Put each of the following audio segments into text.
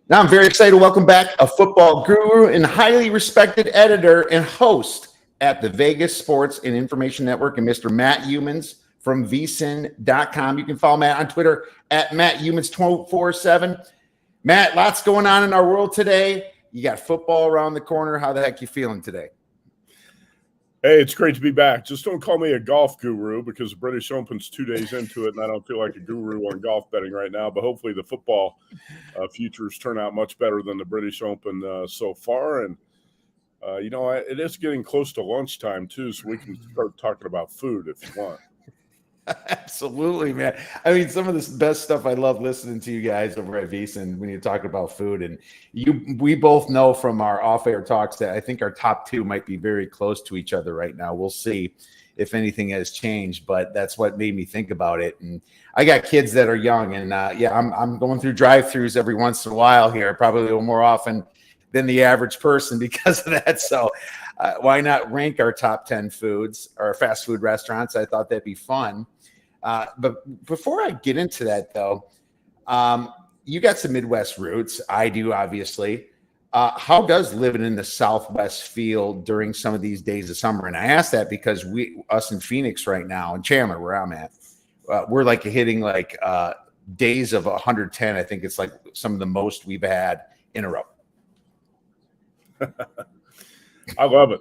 Now I'm very excited to welcome back a football guru and highly respected editor and host at the Vegas Sports and Information Network, and Mr. Matt Youmans from vsin.com. You can follow Matt on Twitter at Matt Youmans 247. Matt, lots going on in our world today. You got football around the corner. How the heck you feeling today? Hey, it's great to be back. Just don't call me a golf guru because the British Open's 2 days into it, and I don't feel like a guru on golf betting right now. But hopefully the football futures turn out much better than the British Open so far. And, it is getting close to lunchtime, too, so we can start talking about food if you want. Absolutely, man. I mean, some of the best stuff. I love listening to you guys over at VSiN when you talk about food, and we both know from our off-air talks that I think our top two might be very close to each other right now. We'll see if anything has changed, but that's what made me think about it. And I got kids that are young, and I'm going through drive-throughs every once in a while here, probably a little more often than the average person because of that. So why not rank our top 10 foods or fast food restaurants? I thought that'd be fun. But before I get into that, though, you got some Midwest roots. I do, obviously. How does living in the Southwest feel during some of these days of summer? And I ask that because us in Phoenix right now, and Chandler, where I'm at, we're like hitting days of 110. I think it's like some of the most we've had in a row. I love it.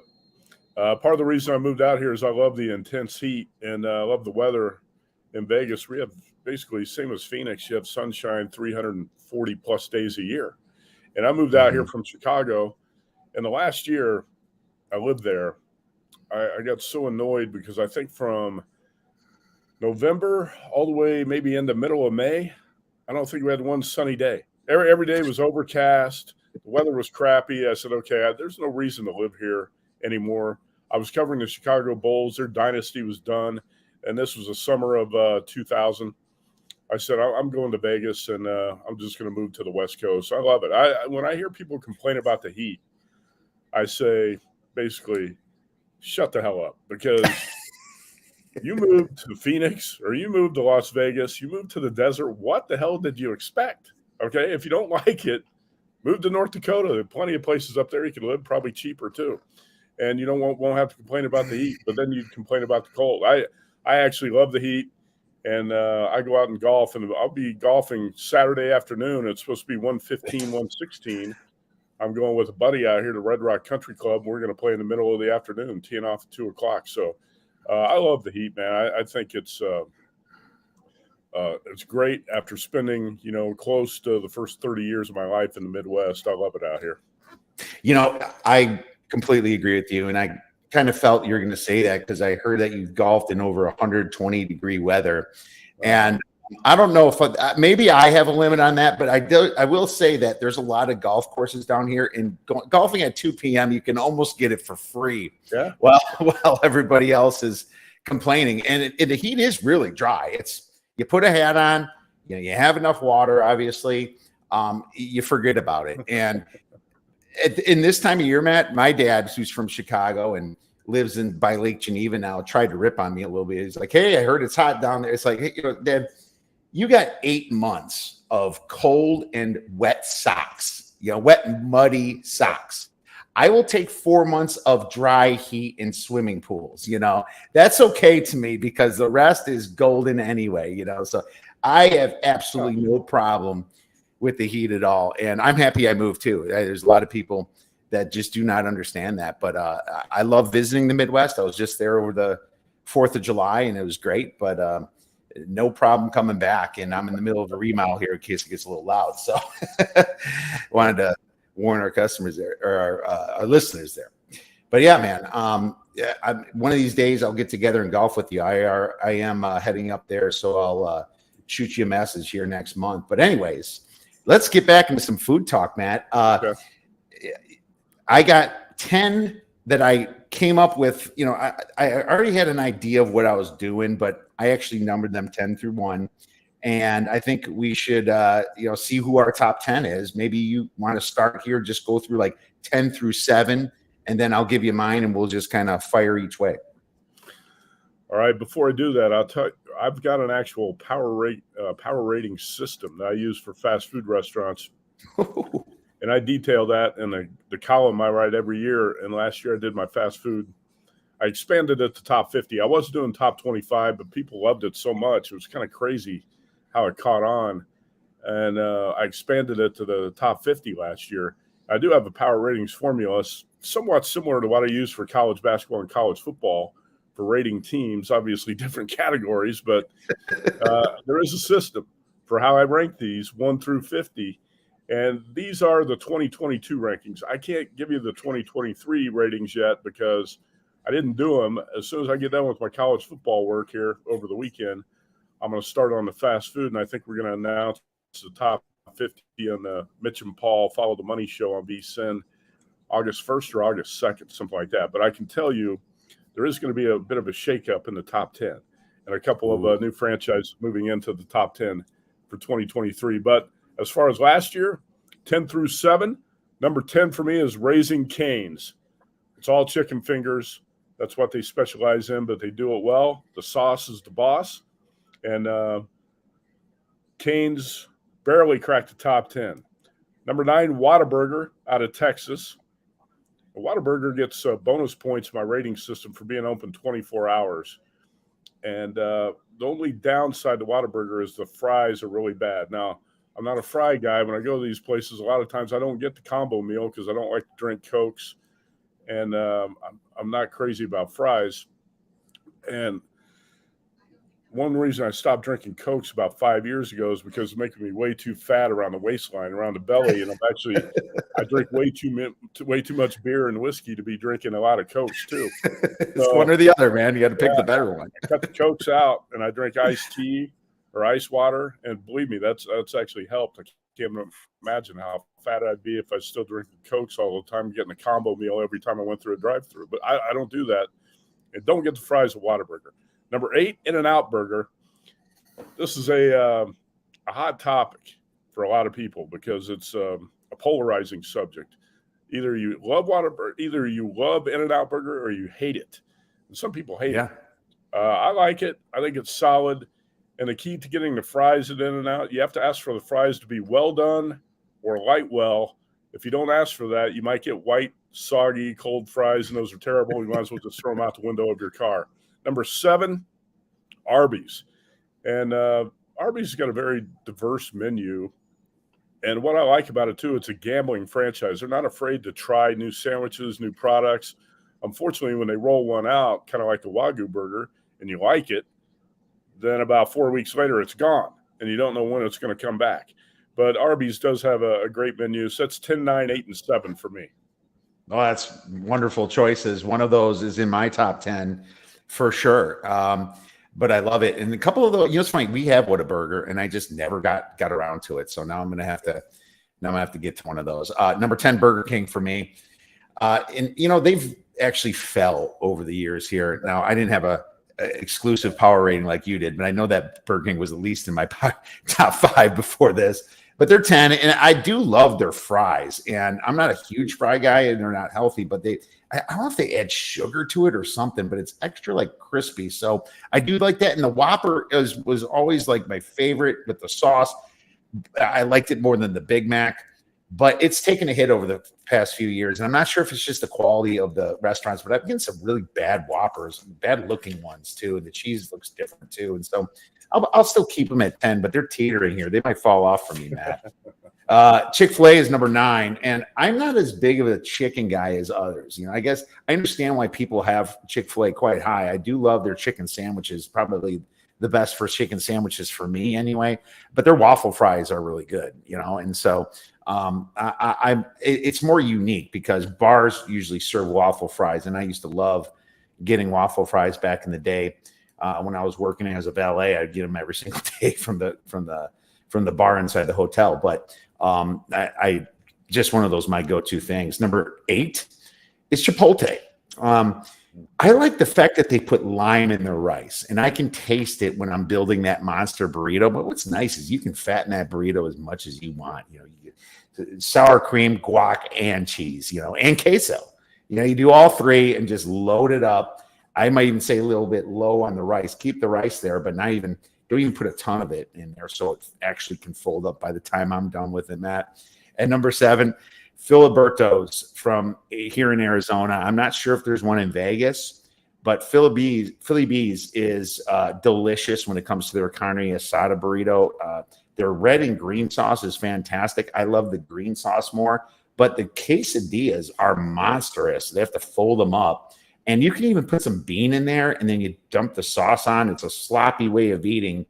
Part of the reason I moved out here is I love the intense heat and I love the weather in Vegas. We have basically same as Phoenix. You have sunshine 340 plus days a year. And I moved out here from Chicago. And the last year I lived there, I got so annoyed because I think from November all the way maybe in the middle of May, I don't think we had one sunny day. Every day was overcast. The weather was crappy. I said, okay, there's no reason to live here anymore. I was covering the Chicago Bulls. Their dynasty was done. And this was the summer of 2000. I said, I'm going to Vegas, and I'm just going to move to the West Coast. I love it. When I hear people complain about the heat, I say, basically, shut the hell up. Because you moved to Phoenix or you moved to Las Vegas, you moved to the desert. What the hell did you expect? Okay, if you don't like it, move to North Dakota. There are plenty of places up there you can live, probably cheaper too. And you won't have to complain about the heat, but then you complain about the cold. I actually love the heat, and I go out and golf, and I'll be golfing Saturday afternoon. It's supposed to be 115, 116. I'm going with a buddy out here to Red Rock Country Club. We're going to play in the middle of the afternoon, teeing off at 2 o'clock. So I love the heat, man. I think it's great after spending, close to the first 30 years of my life in the Midwest. I love it out here. I completely agree with you. And I kind of felt you were going to say that because I heard that you've golfed in over 120-degree weather. And I don't know if maybe I have a limit on that, but I will say that there's a lot of golf courses down here, and golfing at 2 p.m., you can almost get it for free. Yeah. While everybody else is complaining. And the heat is really dry. You put a hat on, you have enough water, obviously, you forget about it. And in this time of year, Matt, my dad, who's from Chicago and lives by Lake Geneva now, tried to rip on me a little bit. He's like, hey, I heard it's hot down there. It's like, hey, Dad, you got 8 months of cold and wet socks, wet and muddy socks. I will take 4 months of dry heat in swimming pools. That's okay to me because the rest is golden anyway, so I have absolutely no problem with the heat at all. And I'm happy I moved too. There's a lot of people that just do not understand that, but I love visiting the Midwest. I was just there over the 4th of July and it was great, but no problem coming back. And I'm in the middle of a remodel here in case it gets a little loud. So wanted to warn our customers there, or our listeners there. But yeah, man, one of these days I'll get together and golf with you. I am heading up there, so I'll shoot you a message here next month. But anyways, let's get back into some food talk, Matt. Okay. I got 10 that I came up with. I already had an idea of what I was doing, but I actually numbered them 10 through 1. And I think we should, see who our top 10 is. Maybe you want to start here, just go through like 10 through 7, and then I'll give you mine, and we'll just kind of fire each way. All right. Before I do that, I'll tell you, I've got an actual power rating system that I use for fast food restaurants. And I detail that in the column I write every year. And last year I did my fast food. I expanded it to top 50. I was doing top 25, but people loved it so much. It was kind of crazy how it caught on. And I expanded it to the top 50 last year. I do have a power ratings formula, somewhat similar to what I use for college basketball and college football for rating teams, obviously different categories, but there is a system for how I rank these 1 through 50. And these are the 2022 rankings. I can't give you the 2023 ratings yet because I didn't do them. As soon as I get done with my college football work here over the weekend, I'm going to start on the fast food, and I think we're going to announce the top 50 on the Mitch and Paul Follow the Money show on VSiN August 1st or August 2nd, something like that. But I can tell you there is going to be a bit of a shakeup in the top 10 and a couple of new franchises moving into the top 10 for 2023. But as far as last year, 10 through 7, number 10 for me is Raising Cane's. It's all chicken fingers. That's what they specialize in, but they do it well. The sauce is the boss. And Cane's barely cracked the top 10. Number 9, Whataburger out of Texas. Whataburger gets bonus points in my rating system for being open 24 hours. And the only downside to Whataburger is the fries are really bad. Now, I'm not a fry guy. When I go to these places, a lot of times I don't get the combo meal because I don't like to drink Cokes. And I'm not crazy about fries. And one reason I stopped drinking Cokes about 5 years ago is because it's making me way too fat around the waistline, around the belly. And I drink way too much beer and whiskey to be drinking a lot of Cokes too. It's one or the other, man. You got to pick the better one. I cut the Cokes out and I drink iced tea or ice water. And believe me, that's actually helped. I can't imagine how fat I'd be if I was still drinking Cokes all the time, getting a combo meal every time I went through a drive-through. But I don't do that. And don't get the fries at Whataburger. Number 8, In-N-Out Burger. This is a hot topic for a lot of people because it's a polarizing subject. Either you love Whataburger, either you love In-N-Out Burger or you hate it. And some people hate it. I like it. I think it's solid. And the key to getting the fries at In-N-Out, you have to ask for the fries to be well done or light well. If you don't ask for that, you might get white, soggy, cold fries, and those are terrible. You might as well just throw them out the window of your car. Number 7, Arby's. And Arby's has got a very diverse menu. And what I like about it, too, it's a gambling franchise. They're not afraid to try new sandwiches, new products. Unfortunately, when they roll one out, kind of like the Wagyu burger, and you like it, then about 4 weeks later, it's gone. And you don't know when it's going to come back. But Arby's does have a great menu. So that's 10, 9, 8, and 7 for me. Oh, that's wonderful choices. One of those is in my top 10 for sure. But I love it. And a couple of those, it's funny, we have Whataburger and I just never got around to it. So now I'm going to have to get to one of those. Number 10, Burger King for me. And they've actually fell over the years here. Now I didn't have a exclusive power rating like you did, but I know that Burger King was at least in my top 5 before this. But they're 10, and I do love their fries. And I'm not a huge fry guy, and they're not healthy, but I don't know if they add sugar to it or something, but it's extra like crispy. So I do like that. And the Whopper was always like my favorite with the sauce. I liked it more than the Big Mac, but it's taken a hit over the past few years. And I'm not sure if it's just the quality of the restaurants, but I've getting some really bad Whoppers, bad looking ones too. And the cheese looks different too. And so I'll still keep them at 10, but they're teetering here. They might fall off for me, Matt. Chick-fil-A is number 9, and I'm not as big of a chicken guy as others. I guess I understand why people have Chick-fil-A quite high. I do love their chicken sandwiches, probably the best for chicken sandwiches for me anyway. But their waffle fries are really good, and so it's more unique because bars usually serve waffle fries, and I used to love getting waffle fries back in the day. When I was working as a valet, I'd get them every single day from the bar inside the hotel. But I just one of those my go-to things. Number 8 is Chipotle. I like the fact that they put lime in their rice, and I can taste it when I'm building that monster burrito. But what's nice is you can fatten that burrito as much as you want. You get sour cream, guac, and cheese. And queso. You do all 3 and just load it up. I might even say a little bit low on the rice. Keep the rice there, but don't even put a ton of it in there so it actually can fold up by the time I'm done with it, Matt. At number 7, Filiberto's from here in Arizona. I'm not sure if there's one in Vegas, but Philly B's is delicious when it comes to their carne asada burrito. Their red and green sauce is fantastic. I love the green sauce more, but the quesadillas are monstrous. They have to fold them up. And you can even put some bean in there, and then you dump the sauce on. It's a sloppy way of eating.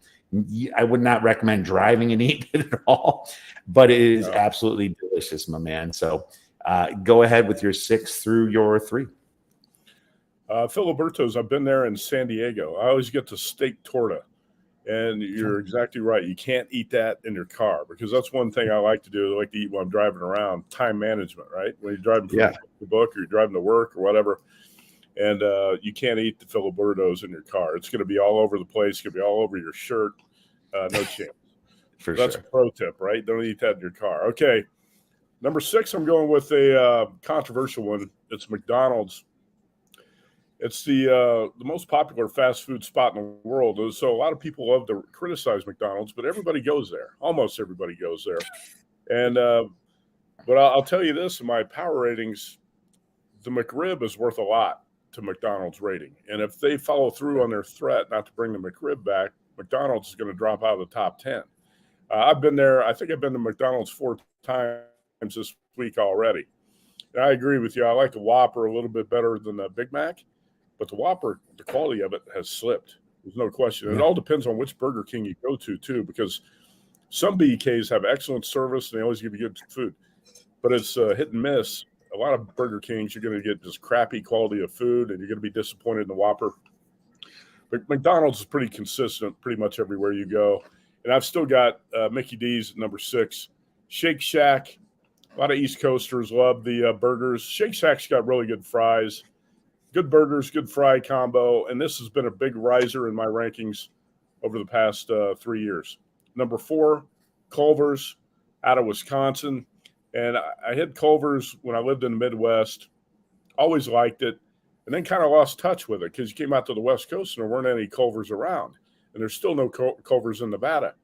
I would not recommend driving and eating it at all, but it is absolutely delicious, my man. So go ahead with your 6 through your 3. Filiberto's, I've been there in San Diego. I always get the steak torta. And you're exactly right. You can't eat that in your car, because that's one thing I like to do. I like to eat when I'm driving around. Time management, right? When you're driving from the book, or you're driving to work or whatever, and you can't eat the Filiberto's in your car. It's going to be all over the place. It's going to be all over your shirt. No chance. That's a pro tip, right? Don't eat that in your car. Okay. Number 6, I'm going with a controversial one. It's McDonald's. It's the most popular fast food spot in the world. So a lot of people love to criticize McDonald's, but everybody goes there. Almost everybody goes there. And but I'll tell you this, in my power ratings, the McRib is worth a lot to McDonald's rating. And if they follow through on their threat not to bring the McRib back, McDonald's is going to drop out of the top 10. I've been there. I think I've been to McDonald's 4 times this week already. And I agree with you. I like the Whopper a little bit better than the Big Mac. But the Whopper, the quality of it has slipped. There's no question. And it all depends on which Burger King you go to, too, because some BKs have excellent service and they always give you good food. But it's hit and miss. A lot of Burger Kings, you're going to get just crappy quality of food, and you're going to be disappointed in the Whopper. But McDonald's is pretty consistent pretty much everywhere you go. And I've still got Mickey D's at number 6. Shake Shack, a lot of East Coasters love the burgers. Shake Shack's got really good fries. Good burgers, good fry combo, and this has been a big riser in my rankings over the past 3 years. Number 4, Culver's out of Wisconsin, and I hit Culver's when I lived in the Midwest. Always liked it, and then kind of lost touch with it because you came out to the West Coast and there weren't any Culver's around, and there's still no Culver's in Nevada.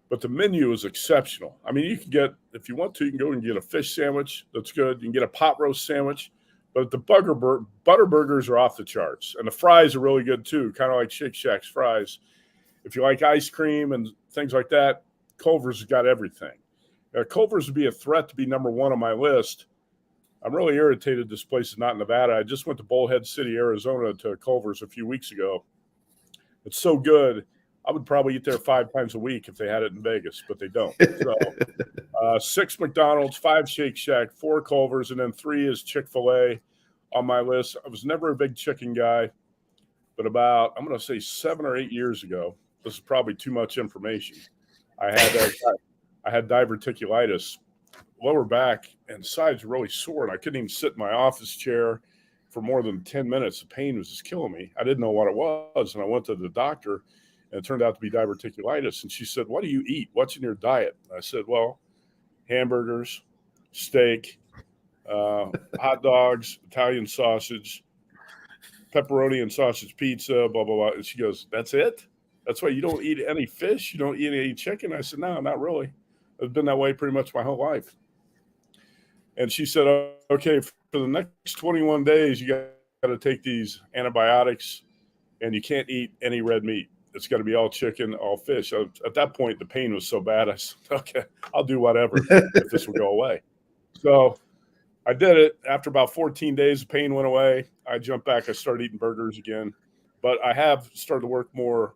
But the menu is exceptional. I mean, you can get, if you want to, you can go and get a fish sandwich that's good. You can get a pot roast sandwich. But the butter burgers are off the charts. And the fries are really good, too, kind of like Shake Shack's fries. If you like ice cream and things like that, Culver's has got everything. Culver's would be a threat to be number 1 on my list. I'm really irritated this place is not in Nevada. I just went to Bullhead City, Arizona to Culver's a few weeks ago. It's so good. I would probably eat there 5 times a week if they had it in Vegas, but they don't. So 6 McDonald's, 5 Shake Shack, 4 Culver's, and then 3 is Chick-fil-A on my list. I was never a big chicken guy, but about, I'm going to say 7 or 8 years ago, this is probably too much information. I had diverticulitis, lower back, and sides were really sore, and I couldn't even sit in my office chair for more than 10 minutes. The pain was just killing me. I didn't know what it was, and I went to the doctor, and it turned out to be diverticulitis. And she said, "What do you eat? What's in your diet?" And I said, "Well, hamburgers, steak, hot dogs, Italian sausage, pepperoni and sausage pizza, blah, blah, blah." And she goes, "That's it? That's why you don't eat any fish? You don't eat any chicken?" I said, "No, not really. It's been that way pretty much my whole life." And she said, "Okay, for the next 21 days, you got to take these antibiotics, and you can't eat any red meat. It's got to be all chicken, all fish." At that point, the pain was so bad, I said, "Okay, I'll do whatever if this will go away." So I did it. After about 14 days, the pain went away. I jumped back. I started eating burgers again. But I have started to work more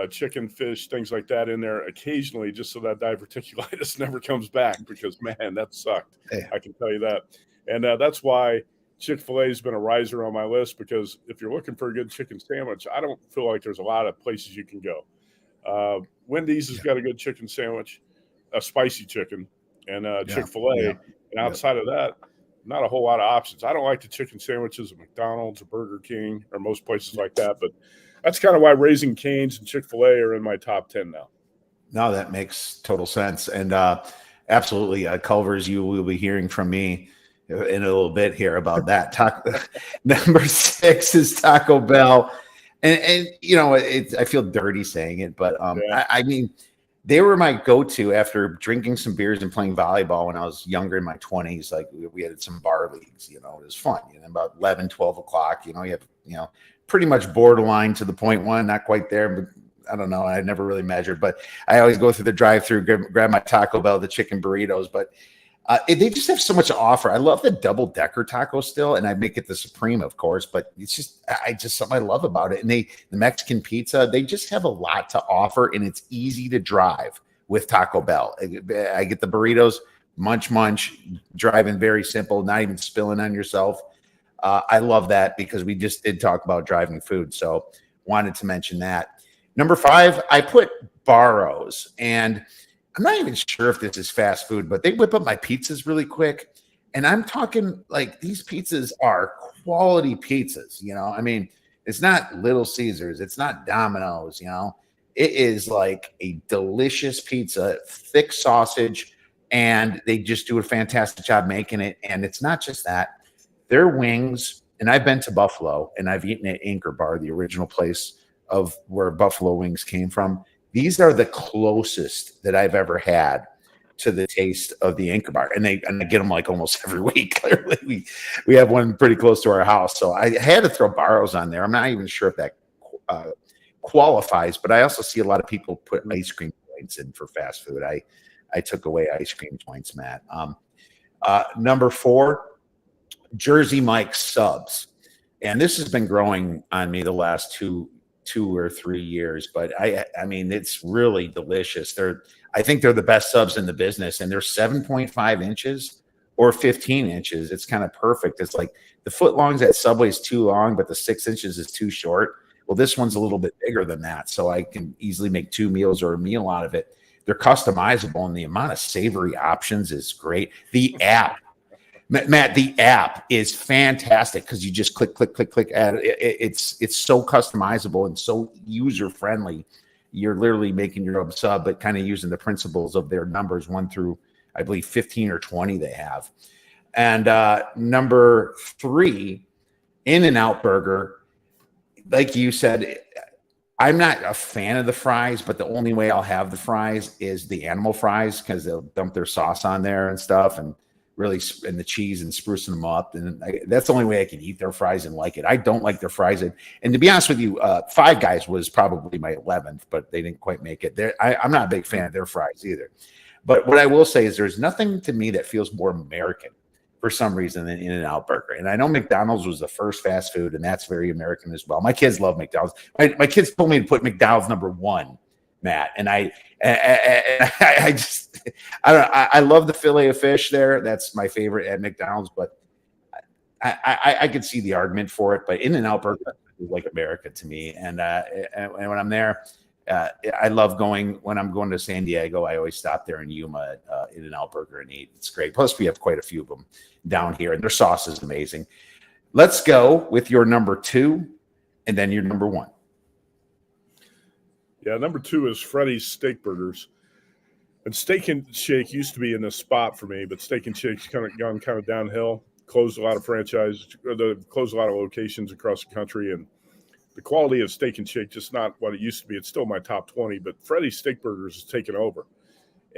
chicken, fish, things like that in there occasionally, just so that diverticulitis never comes back, because, man, that sucked. Yeah. I can tell you that. And that's why Chick-fil-A has been a riser on my list, because if you're looking for a good chicken sandwich, I don't feel like there's a lot of places you can go. Wendy's has got a good chicken sandwich, a spicy chicken, and Chick-fil-A. Yeah. And outside of that, not a whole lot of options. I don't like the chicken sandwiches at McDonald's or Burger King or most places like that, but that's kind of why Raising Cane's and Chick-fil-A are in my top 10 now. No, that makes total sense. And absolutely, Culver's, you will be hearing from me in a little bit here about that. Number 6 is Taco Bell. And you know, I feel dirty saying it, but I mean, they were my go-to after drinking some beers and playing volleyball when I was younger in my 20s. Like we had some bar leagues, it was fun. About 11, 12 o'clock, you have, pretty much borderline to the point one, not quite there, but I don't know. I never really measured, but I always go through the drive-through, grab my Taco Bell, the chicken burritos, but they just have so much to offer. I love the double-decker taco still, and I make it the Supreme, of course, but it's just something I love about it. And the Mexican pizza, they just have a lot to offer, and it's easy to drive with Taco Bell. I get the burritos, munch, driving very simple, not even spilling on yourself. I love that because we just did talk about driving food, so wanted to mention that. Number 5, I put Barrows, and I'm not even sure if this is fast food, but they whip up my pizzas really quick. And I'm talking like these pizzas are quality pizzas. I mean, it's not Little Caesars. It's not Domino's. It is like a delicious pizza, thick sausage, and they just do a fantastic job making it. And it's not just that. Their wings, and I've been to Buffalo and I've eaten at Anchor Bar, the original place of where Buffalo wings came from. These are the closest that I've ever had to the taste of the Anchor Bar, and I get them like almost every week. Clearly, we have one pretty close to our house, so I had to throw Barrows on there. I'm not even sure if that qualifies, but I also see a lot of people put ice cream joints in for fast food. I took away ice cream joints, Matt. Number 4, Jersey Mike's subs, and this has been growing on me the last two or 3 years, but I mean, it's really delicious. I think they're the best subs in the business, and they're 7.5 inches or 15 inches. It's kind of perfect. It's like the foot longs at Subway is too long, but the 6 inches is too short. Well, this one's a little bit bigger than that, so I can easily make 2 meals or a meal out of it. They're customizable, and the amount of savory options is great. The app, Matt, the app is fantastic because you just click. It's so customizable and so user friendly. You're literally making your own sub, but kind of using the principles of their numbers 1 through, I believe, 15 or 20 they have. And number 3, In-N-Out Burger. Like you said, I'm not a fan of the fries, but the only way I'll have the fries is the animal fries because they'll dump their sauce on there and stuff, and really, and the cheese and sprucing them up. And that's the only way I can eat their fries and like it. I don't like their fries. And to be honest with you, Five Guys was probably my 11th, but they didn't quite make it. I'm not a big fan of their fries either. But what I will say is there's nothing to me that feels more American for some reason than In-N-Out Burger. And I know McDonald's was the first fast food, and that's very American as well. My kids love McDonald's. My kids told me to put McDonald's number 1, Matt, and I love the fillet of fish there. That's my favorite at McDonald's, but I could see the argument for it. But In-N-Out Burger is like America to me, and when I'm there, I love going. When I'm going to San Diego, I always stop there in Yuma at In-N-Out Burger and eat. It's great. Plus, we have quite a few of them down here, and their sauce is amazing. Let's go with your number 2, and then your number 1. Yeah, number 2 is Freddy's Steak Burgers. And Steak and Shake used to be in this spot for me, but Steak and Shake's gone kind of downhill. Closed a lot of closed a lot of locations across the country, and the quality of Steak and Shake just not what it used to be. It's still my top 20, but Freddy's Steak Burgers has taken over.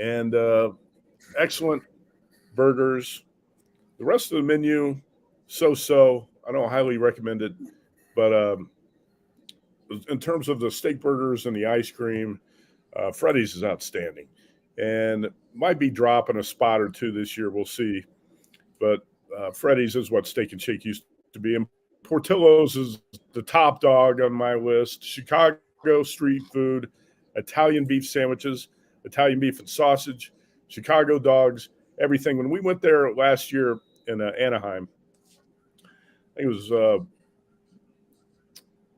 And excellent burgers. The rest of the menu, so-so. I don't highly recommend it, but in terms of the steak burgers and the ice cream, Freddy's is outstanding, and might be dropping a spot or 2 this year. We'll see, but Freddy's is what Steak and Shake used to be. And Portillo's is the top dog on my list. Chicago street food, Italian beef sandwiches, Italian beef and sausage, Chicago dogs, everything. When we went there last year in Anaheim, I think it was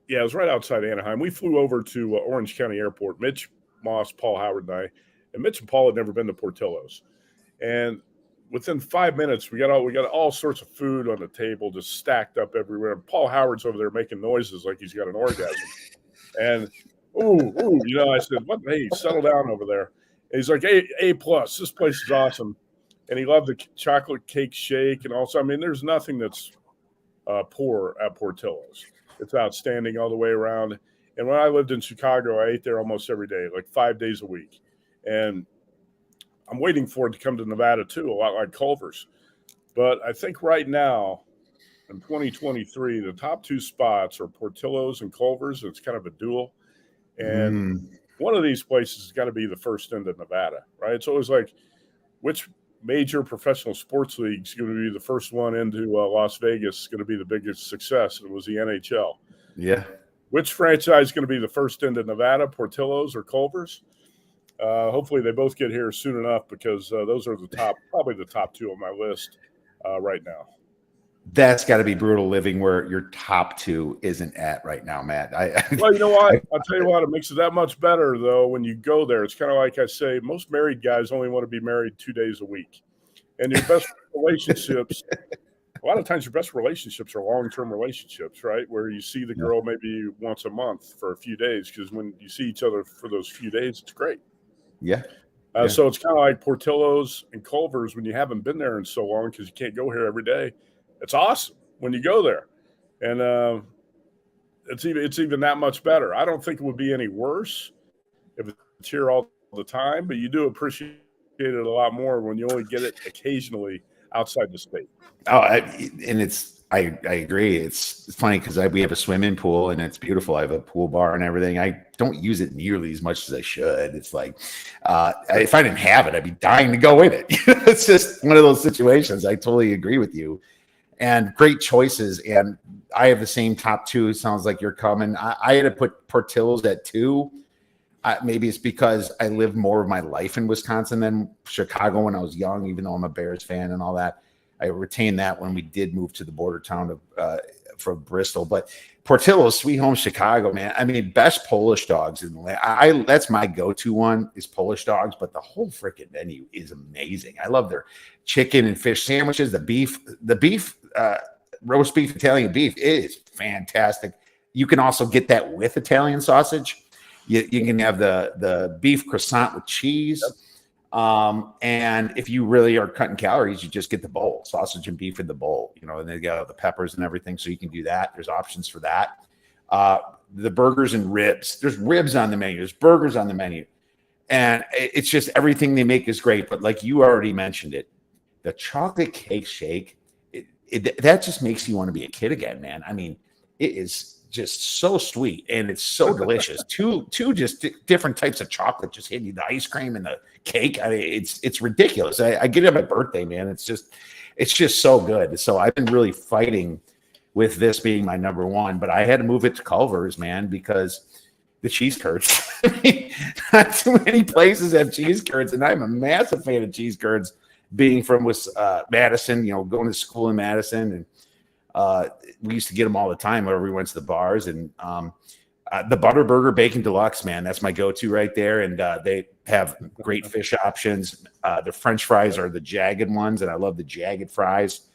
it was right outside Anaheim. We flew over to Orange County Airport. Mitch Moss, Paul Howard, and I. And Mitch and Paul had never been to Portillo's. And within 5 minutes, we got all sorts of food on the table, just stacked up everywhere. And Paul Howard's over there making noises like he's got an orgasm. And I said, "What? Hey, settle down over there." And he's like, "A plus. This place is awesome." And he loved the chocolate cake shake, and also, I mean, there's nothing that's poor at Portillo's. It's outstanding all the way around. And when I lived in Chicago, I ate there almost every day, like 5 days a week. And I'm waiting for it to come to Nevada too, a lot like Culver's. But I think right now in 2023, the top two spots are Portillo's and Culver's. It's kind of a duel. And one of these places has got to be the first into Nevada, right? It's always like, which major professional sports league is going to be the first one into Las Vegas, is going to be the biggest success? And it was the NHL. Yeah. Which franchise is going to be the first into Nevada, Portillo's or Culver's? Hopefully they both get here soon enough, because those are probably the top two on my list right now. That's got to be brutal living where your top two isn't at right now, Matt. Well, you know what? I'll tell you what, it makes it that much better, though, when you go there. It's kind of like I say, most married guys only want to be married 2 days a week. And your best relationships, a lot of times your best relationships are long-term relationships, right? Where you see the girl maybe once a month for a few days, because when you see each other for those few days, it's great. Yeah. So it's kind of like Portillo's and Culver's when you haven't been there in so long, because you can't go here every day. It's awesome when you go there, and it's even that much better. I don't think it would be any worse if it's here all the time, but you do appreciate it a lot more when you only get it occasionally outside the state. Oh, I agree. It's funny because we have a swimming pool and it's beautiful. I have a pool bar and everything. I don't use it nearly as much as I should. It's like, if I didn't have it, I'd be dying to go in it. It's just one of those situations. I totally agree with you. And great choices. And I have the same top two. Sounds like you're coming. I had to put Portillo's at 2. Maybe it's because I lived more of my life in Wisconsin than Chicago when I was young, even though I'm a Bears fan and all that. I retained that when we did move to the border town of from Bristol. But Portillo's, Sweet Home Chicago, man. I mean, best Polish dogs in the land. That's my go-to one is Polish dogs, but the whole freaking menu is amazing. I love their chicken and fish sandwiches, the beef roast beef, Italian beef is fantastic. You can also get that with Italian sausage. You can have the beef croissant with cheese. And if you really are cutting calories, you just get the bowl, sausage and beef in the bowl, and they got the peppers and everything. So you can do that. There's options for that. The burgers and ribs, there's ribs on the menu. There's burgers on the menu. And it's just everything they make is great. But like you already mentioned it, the chocolate cake shake, that just makes you want to be a kid again, man. I mean, it is just so sweet and it's so delicious. two just different types of chocolate just hitting you, the ice cream and the cake. I mean, it's ridiculous. I get it on my birthday, man. It's just so good. So I've been really fighting with this being my number one, but I had to move it to Culver's, man, because the cheese curds. I mean, not too many places have cheese curds, and I'm a massive fan of cheese curds. Being from Madison, going to school in Madison, and we used to get them all the time whenever we went to the bars. And the Butterburger Bacon Deluxe, man, that's my go-to right there. And they have great fish options. The French fries are the jagged ones, and I love the jagged fries.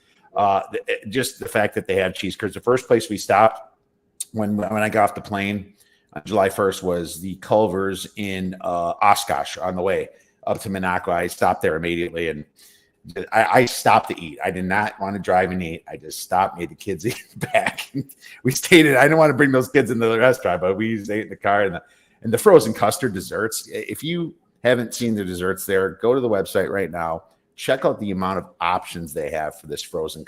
Just the fact that they have cheese curds. The first place we stopped when I got off the plane on July 1st was the Culver's in Oshkosh on the way up to Minocqua. I stopped there immediately, and I stopped to eat. I did not want to drive and eat. I just stopped, made the kids eat back. We stayed I didn't want to bring those kids into the restaurant, but we ate in the car. And the frozen custard desserts. If you haven't seen the desserts there, go to the website right now. Check out the amount of options they have for this frozen.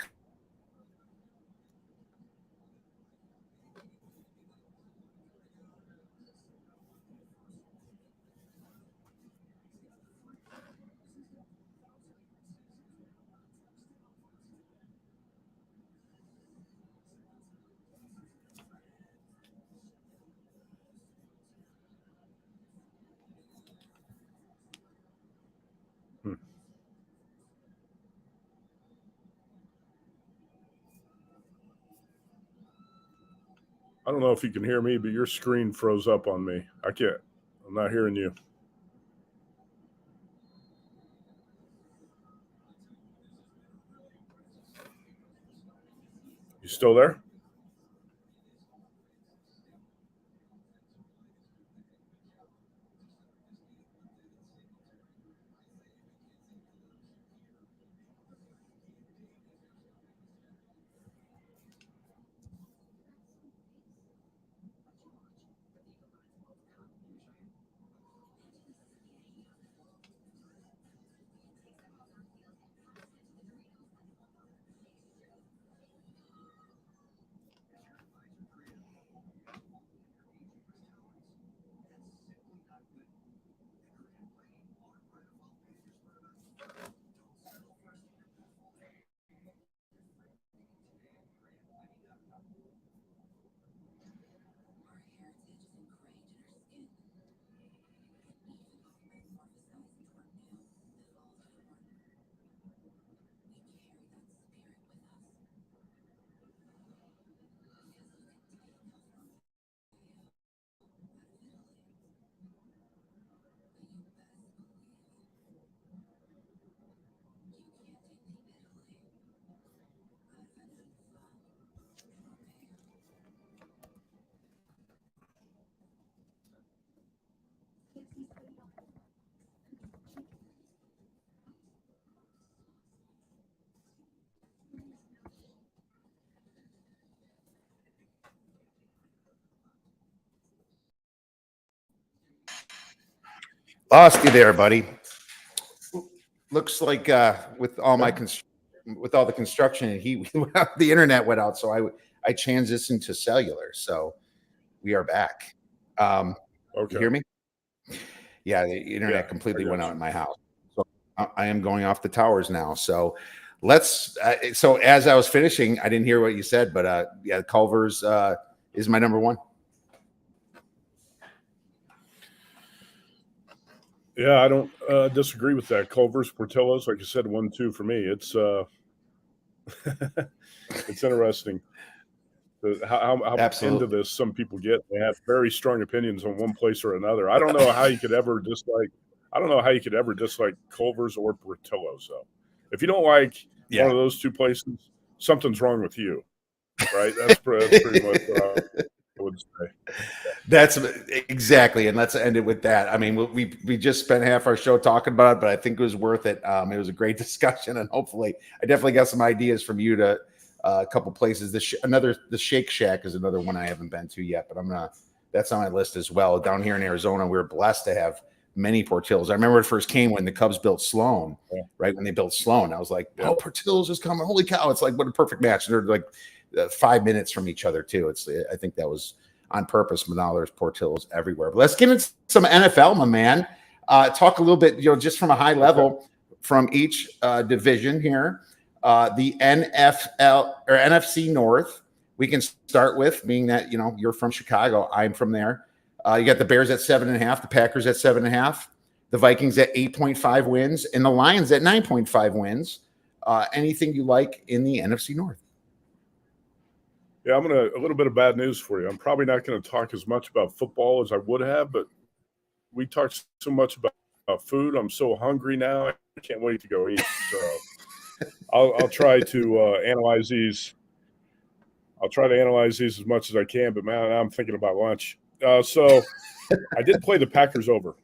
I don't know if you can hear me, but your screen froze up on me. I can't. I'm not hearing you. You still there? Lost you there, buddy. Looks like with all my with all the construction and heat, the internet went out, so I transitioned to cellular. So we are back. Okay. You hear me? Yeah, the internet completely went out in my house. So I am going off the towers now. So let's. So as I was finishing, I didn't hear what you said, but yeah, Culver's is my number one. Yeah, I don't disagree with that. Culver's, Portillo's, like you said, 1-2 for me. It's it's interesting how into this some people get. They have very strong opinions on one place or another. I don't know how you could ever dislike. I don't know how you could ever dislike Culver's or Portillo's. So, if you don't like one of those two places, something's wrong with you, right? That's pretty much what I would say. That's exactly, and let's end it with that. I mean, we just spent half our show talking about it, but I think it was worth it. It was a great discussion, and hopefully, I definitely got some ideas from you to a couple places. The Shake Shack is another one I haven't been to yet, but that's on my list as well. Down here in Arizona, we were blessed to have many Portillos. I remember it first came when the Cubs built Sloan, right? When they built Sloan, I was like, "Oh, Portillos is coming! Holy cow!" It's like what a perfect match. They're like 5 minutes from each other too. I think that was on purpose, but now there's Portillos everywhere. But let's get into some NFL, my man. Talk a little bit, just from a high level from each division here. The NFL or NFC North, we can start with, being that, you're from Chicago. I'm from there. You got the Bears at 7.5, the Packers at 7.5, the Vikings at 8.5 wins, and the Lions at 9.5 wins. Anything you like in the NFC North? Yeah, a little bit of bad news for you. I'm probably not going to talk as much about football as I would have, but we talked so much about food. I'm so hungry now. I can't wait to go eat. So I'll try to analyze these. I'll try to analyze these as much as I can, but man, I'm thinking about lunch. So I did play the Packers over.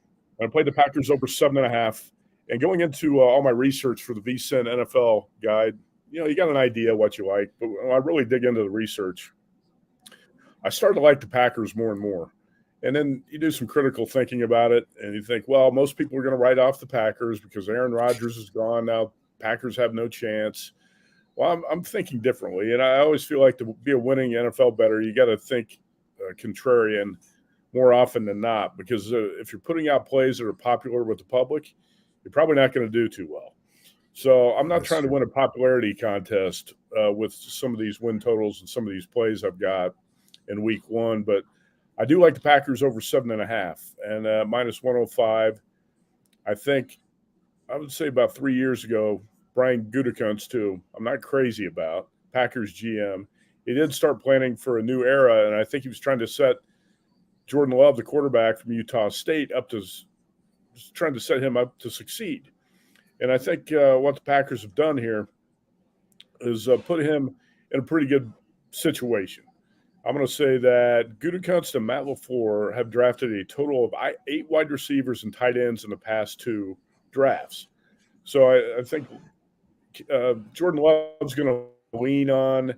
I played the Packers over 7.5. And going into all my research for the VSiN NFL guide, you got an idea what you like, but when I really dig into the research, I started to like the Packers more and more. And then you do some critical thinking about it, and you think, well, most people are going to write off the Packers because Aaron Rodgers is gone now. Packers have no chance. Well, I'm thinking differently, and I always feel like to be a winning NFL bettor, you got to think contrarian more often than not, because if you're putting out plays that are popular with the public, you're probably not going to do too well. So I'm not trying to win a popularity contest with some of these win totals and some of these plays I've got in week one, but I do like the Packers over 7.5 and minus 105. I think I would say about 3 years ago, Brian Gutekunst, too, I'm not crazy about, Packers GM. He did start planning for a new era, and I think he was trying to set Jordan Love, the quarterback from Utah State, trying to set him up to succeed. And I think what the Packers have done here is put him in a pretty good situation. I'm going to say that Gutekunst and Matt LaFleur have drafted a total of 8 wide receivers and tight ends in the past 2 drafts. So I think Jordan Love's going to lean on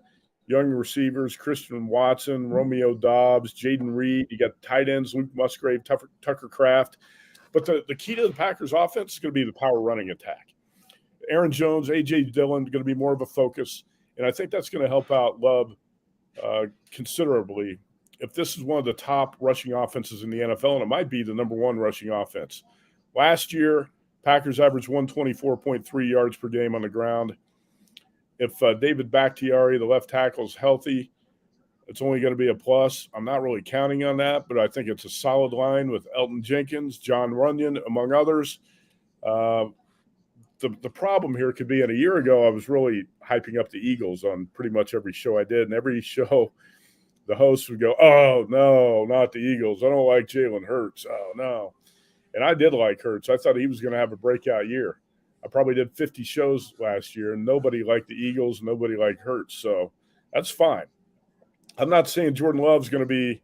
young receivers, Christian Watson, Romeo Doubs, Jaden Reed. You got tight ends, Luke Musgrave, Tucker Kraft. But the key to the Packers offense is going to be the power running attack. Aaron Jones, A.J. Dillon going to be more of a focus, and I think that's going to help out Love considerably if this is one of the top rushing offenses in the NFL, and it might be the number one rushing offense. Last year, Packers averaged 124.3 yards per game on the ground. If David Bakhtiari, the left tackle, is healthy, it's only going to be a plus. I'm not really counting on that, but I think it's a solid line with Elton Jenkins, John Runyon, among others. The problem here could be, in a year ago, I was really hyping up the Eagles on pretty much every show I did. And every show, the host would go, "Oh, no, not the Eagles. I don't like Jalen Hurts. Oh, no." And I did like Hurts. I thought he was going to have a breakout year. I probably did 50 shows last year, and nobody liked the Eagles. Nobody liked Hurts. So that's fine. I'm not saying Jordan Love's going to be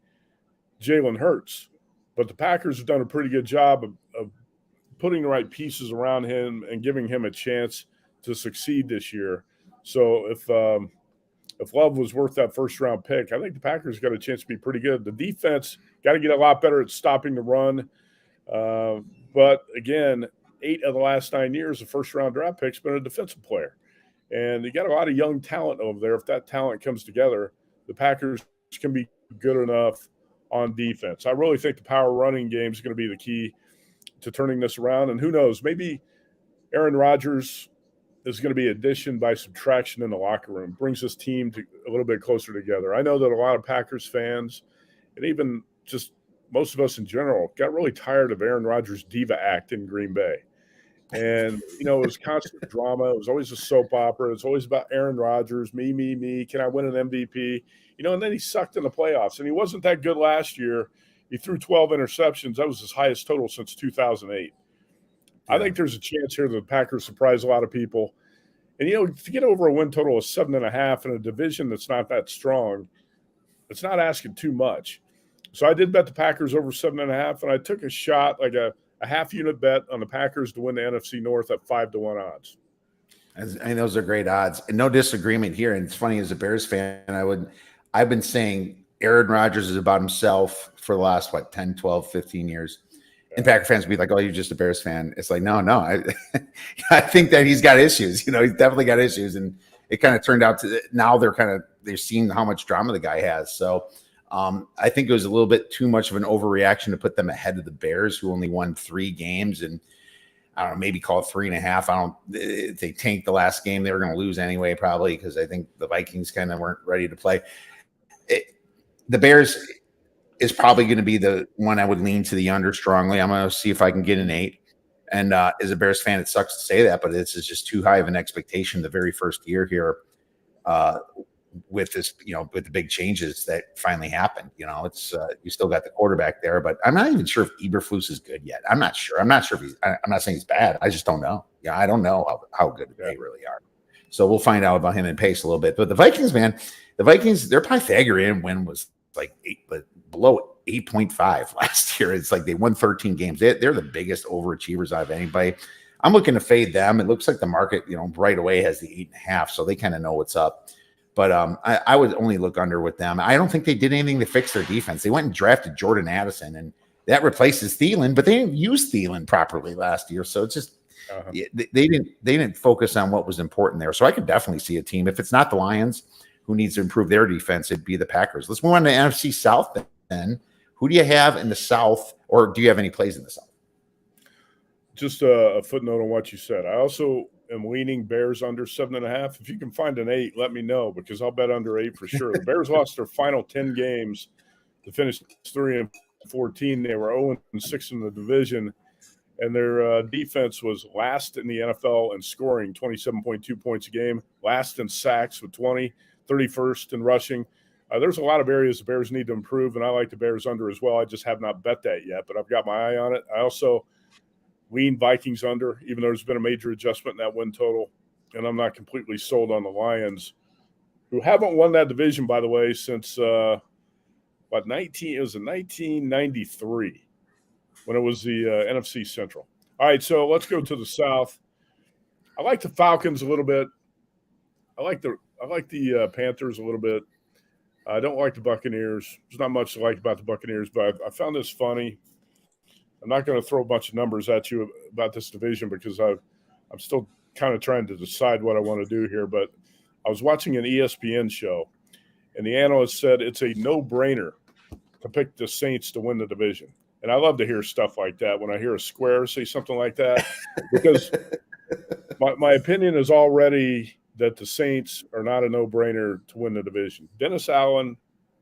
Jalen Hurts, but the Packers have done a pretty good job of putting the right pieces around him and giving him a chance to succeed this year. So if Love was worth that first-round pick, I think the Packers got a chance to be pretty good. The defense got to get a lot better at stopping the run. But again, 8 of the last 9 years, the first-round draft pick's been a defensive player. And you got a lot of young talent over there. If that talent comes together, the Packers can be good enough on defense. I really think the power running game is going to be the key to turning this around. And who knows, maybe Aaron Rodgers is going to be addition by subtraction in the locker room, brings this team a little bit closer together. I know that a lot of Packers fans, and even just most of us in general, got really tired of Aaron Rodgers' diva act in Green Bay. And, it was constant drama. It was always a soap opera. It's always about Aaron Rodgers, me. Can I win an MVP? And then he sucked in the playoffs. And he wasn't that good last year. He threw 12 interceptions. That was his highest total since 2008. Yeah. I think there's a chance here that the Packers surprise a lot of people. And, to get over a win total of 7.5 in a division that's not that strong, it's not asking too much. So I did bet the Packers over 7.5, and I took a shot, like a half-unit bet on the Packers to win the NFC North at 5-1 odds. And those are great odds, and no disagreement here. And it's funny, as a Bears fan, I've been saying Aaron Rodgers is about himself for the last 10, 12, 15 years. And Packer fans would be like, "Oh, you're just a Bears fan." It's like, no. I think that he's got issues. He's definitely got issues, and it kind of turned out to now they're seeing how much drama the guy has. So I think it was a little bit too much of an overreaction to put them ahead of the Bears, who only won 3 games, and I don't know, maybe call it 3.5. If they tanked the last game, they were going to lose anyway, probably, because I think the Vikings kind of weren't ready to play. The Bears is probably going to be the one I would lean to the under strongly. I'm going to see if I can get an 8. And as a Bears fan, it sucks to say that, but this is just too high of an expectation the very first year here. With this, with the big changes that finally happened, it's you still got the quarterback there, but I'm not even sure if Eberflus is good yet. I'm not sure. I'm not sure if I'm not saying he's bad. I just don't know. Yeah, I don't know how good they really are. So we'll find out about him and Pace a little bit. But the Vikings, man, their Pythagorean win was like below 8.5 last year. It's like they won 13 games. They're the biggest overachievers out of anybody. I'm looking to fade them. It looks like the market, right away has the 8.5, so they kind of know what's up. But I would only look under with them. I don't think they did anything to fix their defense. They went and drafted Jordan Addison, and that replaces Thielen, but they didn't use Thielen properly last year. So it's just they didn't focus on what was important there. So I could definitely see a team, if it's not the Lions, who needs to improve their defense, it'd be the Packers. Let's move on to NFC South then. Who do you have in the South, or do you have any plays in the South? Just a footnote on what you said. I also am leaning Bears under 7.5. If you can find an 8, let me know, because I'll bet under 8 for sure. The Bears lost their final 10 games to finish 3-14. They were 0-6 in the division, and their defense was last in the NFL in scoring, 27.2 points a game, last in sacks with 20, 31st in rushing. There's a lot of areas the Bears need to improve, and I like the Bears under as well. I just have not bet that yet, but I've got my eye on it. I also lean Vikings under, even though there's been a major adjustment in that win total. And I'm not completely sold on the Lions, who haven't won that division, by the way, since it was in 1993 when it was the NFC Central. All right, so let's go to the South. I like the Falcons a little bit. I like the Panthers a little bit. I don't like the Buccaneers. There's not much to like about the Buccaneers, but I found this funny. I'm not going to throw a bunch of numbers at you about this division because I'm still kind of trying to decide what I want to do here. But I was watching an ESPN show, and the analyst said it's a no-brainer to pick the Saints to win the division. And I love to hear stuff like that when I hear a square say something like that, because my opinion is already that the Saints are not a no-brainer to win the division. Dennis Allen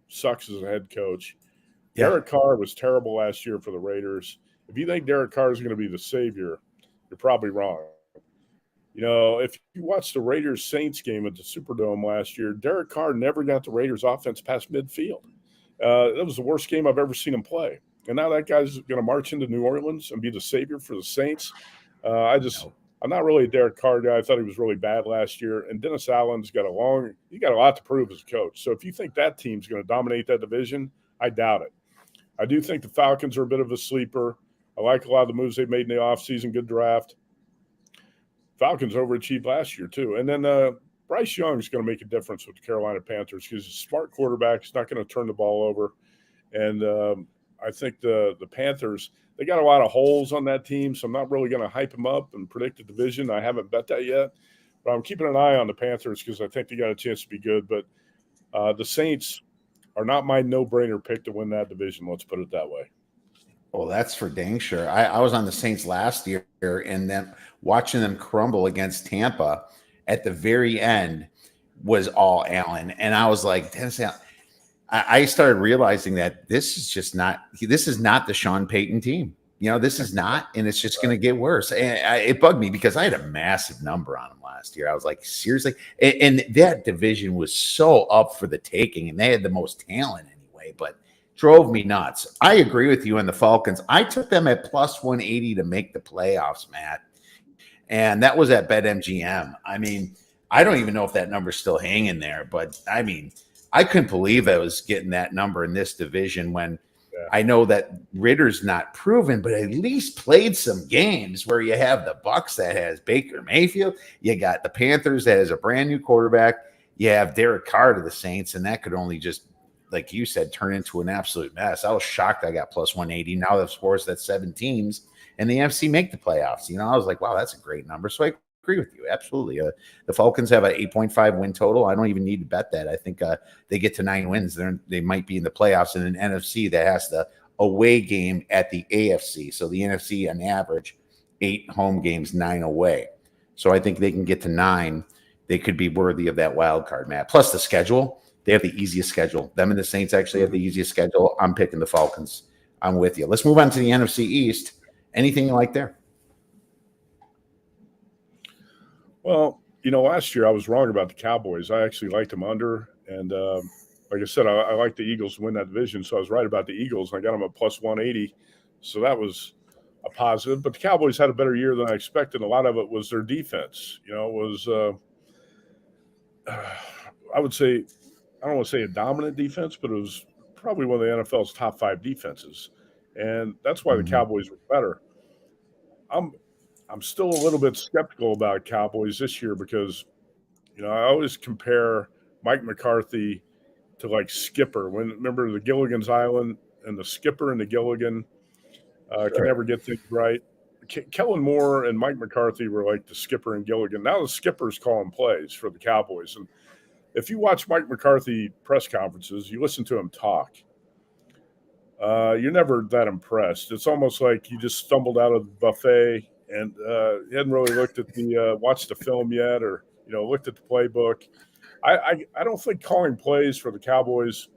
sucks as a head coach. Yeah. Derek Carr was terrible last year for the Raiders. If you think Derek Carr is going to be the savior, you're probably wrong. If you watch the Raiders-Saints game at the Superdome last year, Derek Carr never got the Raiders' offense past midfield. That was the worst game I've ever seen him play. And now that guy's going to march into New Orleans and be the savior for the Saints. I'm not really a Derek Carr guy. I thought he was really bad last year. And Dennis Allen's got a lot to prove as a coach. So if you think that team's going to dominate that division, I doubt it. I do think the Falcons are a bit of a sleeper. I like a lot of the moves they made in the offseason. Good draft. Falcons overachieved last year, too. And then Bryce Young is going to make a difference with the Carolina Panthers because he's a smart quarterback. He's not going to turn the ball over. And I think the Panthers, they got a lot of holes on that team, so I'm not really going to hype them up and predict the division. I haven't bet that yet, but I'm keeping an eye on the Panthers because I think they got a chance to be good. But the Saints are not my no-brainer pick to win that division. Let's put it that way. Well, that's for dang sure. I was on the Saints last year, and then watching them crumble against Tampa at the very end was all Allen. And I was like, I started realizing that this is not the Sean Payton team. This is not, and it's just going to get worse. And it bugged me because I had a massive number on them last year. I was like, seriously? And that division was so up for the taking, and they had the most talent anyway, but drove me nuts. I agree with you on the Falcons. I took them at plus 180 to make the playoffs, Matt. And that was at BetMGM. I mean, I don't even know if that number's still hanging there, but I mean, I couldn't believe I was getting that number in this division when I know that Ritter's not proven, but at least played some games where you have the Bucs that has Baker Mayfield. You got the Panthers that has a brand new quarterback. You have Derek Carr to the Saints, and that could only just, like you said, turn into an absolute mess. I was shocked I got plus 180. Now that's forced that 7 teams and the NFC make the playoffs. I was like, wow, that's a great number. So I agree with you. Absolutely. The Falcons have an 8.5 win total. I don't even need to bet that. I think they get to 9 wins. They might be in the playoffs in an NFC that has the away game at the AFC. So the NFC on average, 8 home games, 9 away. So I think they can get to 9. They could be worthy of that wild card, Matt. Plus the schedule. They have the easiest schedule. Them and the Saints actually have the easiest schedule. I'm picking the Falcons. I'm with you. Let's move on to the NFC East. Anything you like there? Well, last year I was wrong about the Cowboys. I actually liked them under. And like I said, I like the Eagles to win that division. So I was right about the Eagles. And I got them at plus 180. So that was a positive. But the Cowboys had a better year than I expected. A lot of it was their defense. I would say, I don't want to say a dominant defense, but it was probably one of the NFL's top 5 defenses. And that's why the Cowboys were better. I'm still a little bit skeptical about Cowboys this year because, I always compare Mike McCarthy to like Skipper. Remember the Gilligan's Island and the Skipper and the Gilligan can never get things right. Kellen Moore and Mike McCarthy were like the Skipper and Gilligan. Now the Skipper's calling plays for the Cowboys. And if you watch Mike McCarthy press conferences, you listen to him talk, you're never that impressed. It's almost like you just stumbled out of the buffet and he hadn't really looked at watched the film yet or, looked at the playbook. I don't think calling plays for the Cowboys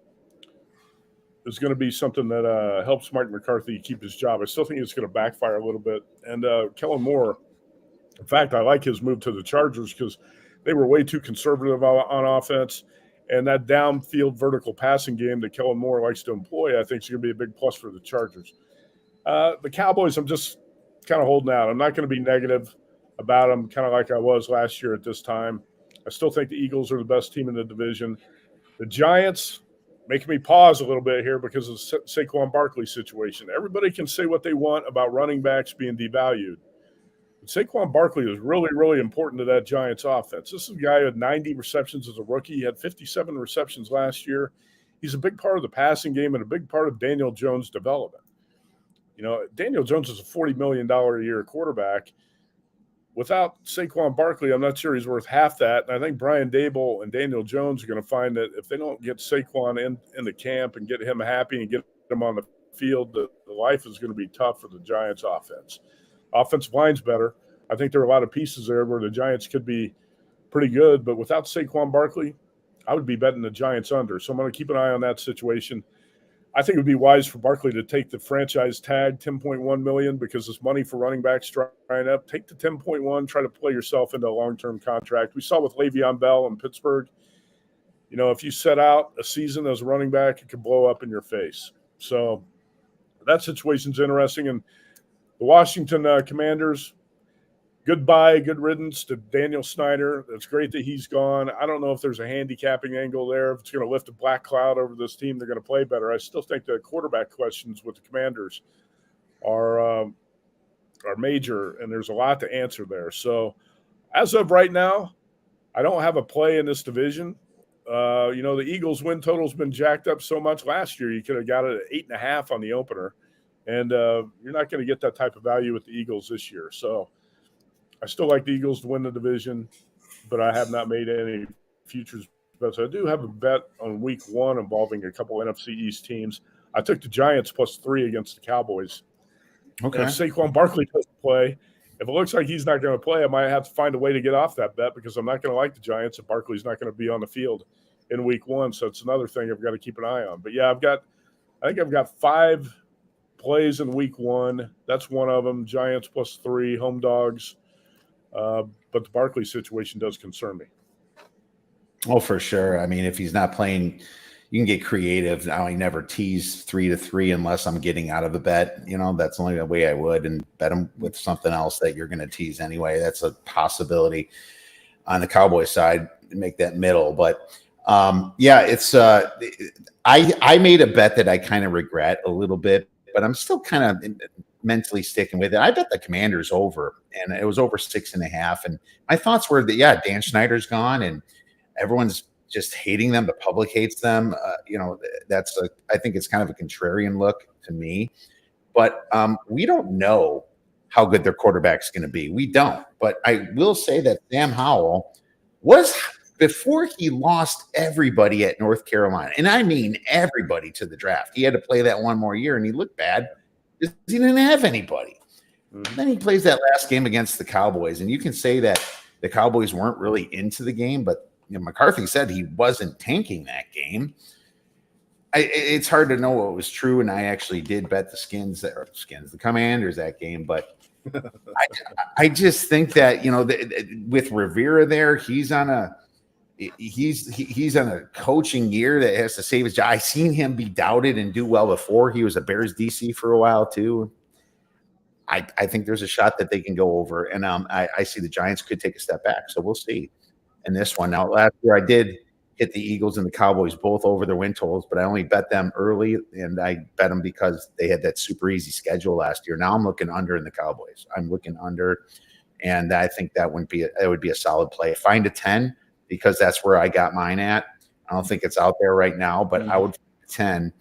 is going to be something that helps Mike McCarthy keep his job. I still think it's going to backfire a little bit. And Kellen Moore, in fact, I like his move to the Chargers because they were way too conservative on offense. And that downfield vertical passing game that Kellen Moore likes to employ, I think is going to be a big plus for the Chargers. The Cowboys, I'm just kind of holding out. I'm not going to be negative about them, kind of like I was last year at this time. I still think the Eagles are the best team in the division. The Giants making me pause a little bit here because of the Saquon Barkley situation. Everybody can say what they want about running backs being devalued. But Saquon Barkley is really, really important to that Giants offense. This is a guy who had 90 receptions as a rookie. He had 57 receptions last year. He's a big part of the passing game and a big part of Daniel Jones' development. Daniel Jones is a $40 million a year quarterback. Without Saquon Barkley, I'm not sure he's worth half that. And I think Brian Dable and Daniel Jones are going to find that if they don't get Saquon in the camp and get him happy and get him on the field, the life is going to be tough for the Giants offense. Offensive line's better. I think there are a lot of pieces there where the Giants could be pretty good. But without Saquon Barkley, I would be betting the Giants under. So I'm going to keep an eye on that situation. I think it would be wise for Barkley to take the franchise tag, $10.1 million, because this money for running backs drying up. Take the 10.1, try to play yourself into a long-term contract. We saw with Le'Veon Bell in Pittsburgh. If you set out a season as a running back, it could blow up in your face. So that situation's interesting. And the Washington Commanders, goodbye, good riddance to Daniel Snyder. It's great that he's gone. I don't know if there's a handicapping angle there. If it's going to lift a black cloud over this team, they're going to play better. I still think the quarterback questions with the Commanders are major, and there's a lot to answer there. So as of right now, I don't have a play in this division. The Eagles win total's been jacked up so much last year. You could have got it at 8.5 on the opener, and you're not going to get that type of value with the Eagles this year. So I still like the Eagles to win the division, but I have not made any futures bets. I do have a bet on week 1 involving a couple NFC East teams. I took the Giants +3 against the Cowboys. Okay. And if Saquon Barkley doesn't play, if it looks like he's not going to play, I might have to find a way to get off that bet because I'm not going to like the Giants if Barkley's not going to be on the field in week 1. So it's another thing I've got to keep an eye on. But yeah, I think I've got 5 plays in week 1. That's one of them. Giants +3, home dogs. But the Barkley situation does concern me. Oh, for sure. I mean, if he's not playing, you can get creative. I never tease 3-3 unless I'm getting out of a bet. That's only the way I would, and bet him with something else that you're going to tease anyway. That's a possibility on the Cowboys side to make that middle. But it's I made a bet that I kind of regret a little bit, but I'm still kind of mentally sticking with it. I bet the Commanders over, and it was over 6.5. And my thoughts were that, Dan Snyder's gone and everyone's just hating them. The public hates them. I think it's kind of a contrarian look to me, but we don't know how good their quarterback's going to be. We don't, but I will say that Sam Howell was, before he lost everybody at North Carolina, and I mean everybody to the draft, he had to play that one more year and he looked bad because he didn't have anybody. Mm-hmm. Then he plays that last game against the Cowboys, and you can say that the Cowboys weren't really into the game, but McCarthy said he wasn't tanking that game. It's hard to know what was true, and I actually did bet the Commanders that game. But I just think that with Rivera there, he's on a coaching year that has to save his job. I seen him be doubted and do well before. He was a Bears DC for a while too. I think there's a shot that they can go over, and I see the Giants could take a step back. So we'll see. In this one. Now, last year I did hit the Eagles and the Cowboys both over their win totals, but I only bet them early, and I bet them because they had that super easy schedule last year. Now I'm looking under in the Cowboys. I'm looking under, and I think that would be a solid play. Find a 10 because that's where I got mine at. I don't think it's out there right now, but I would find 10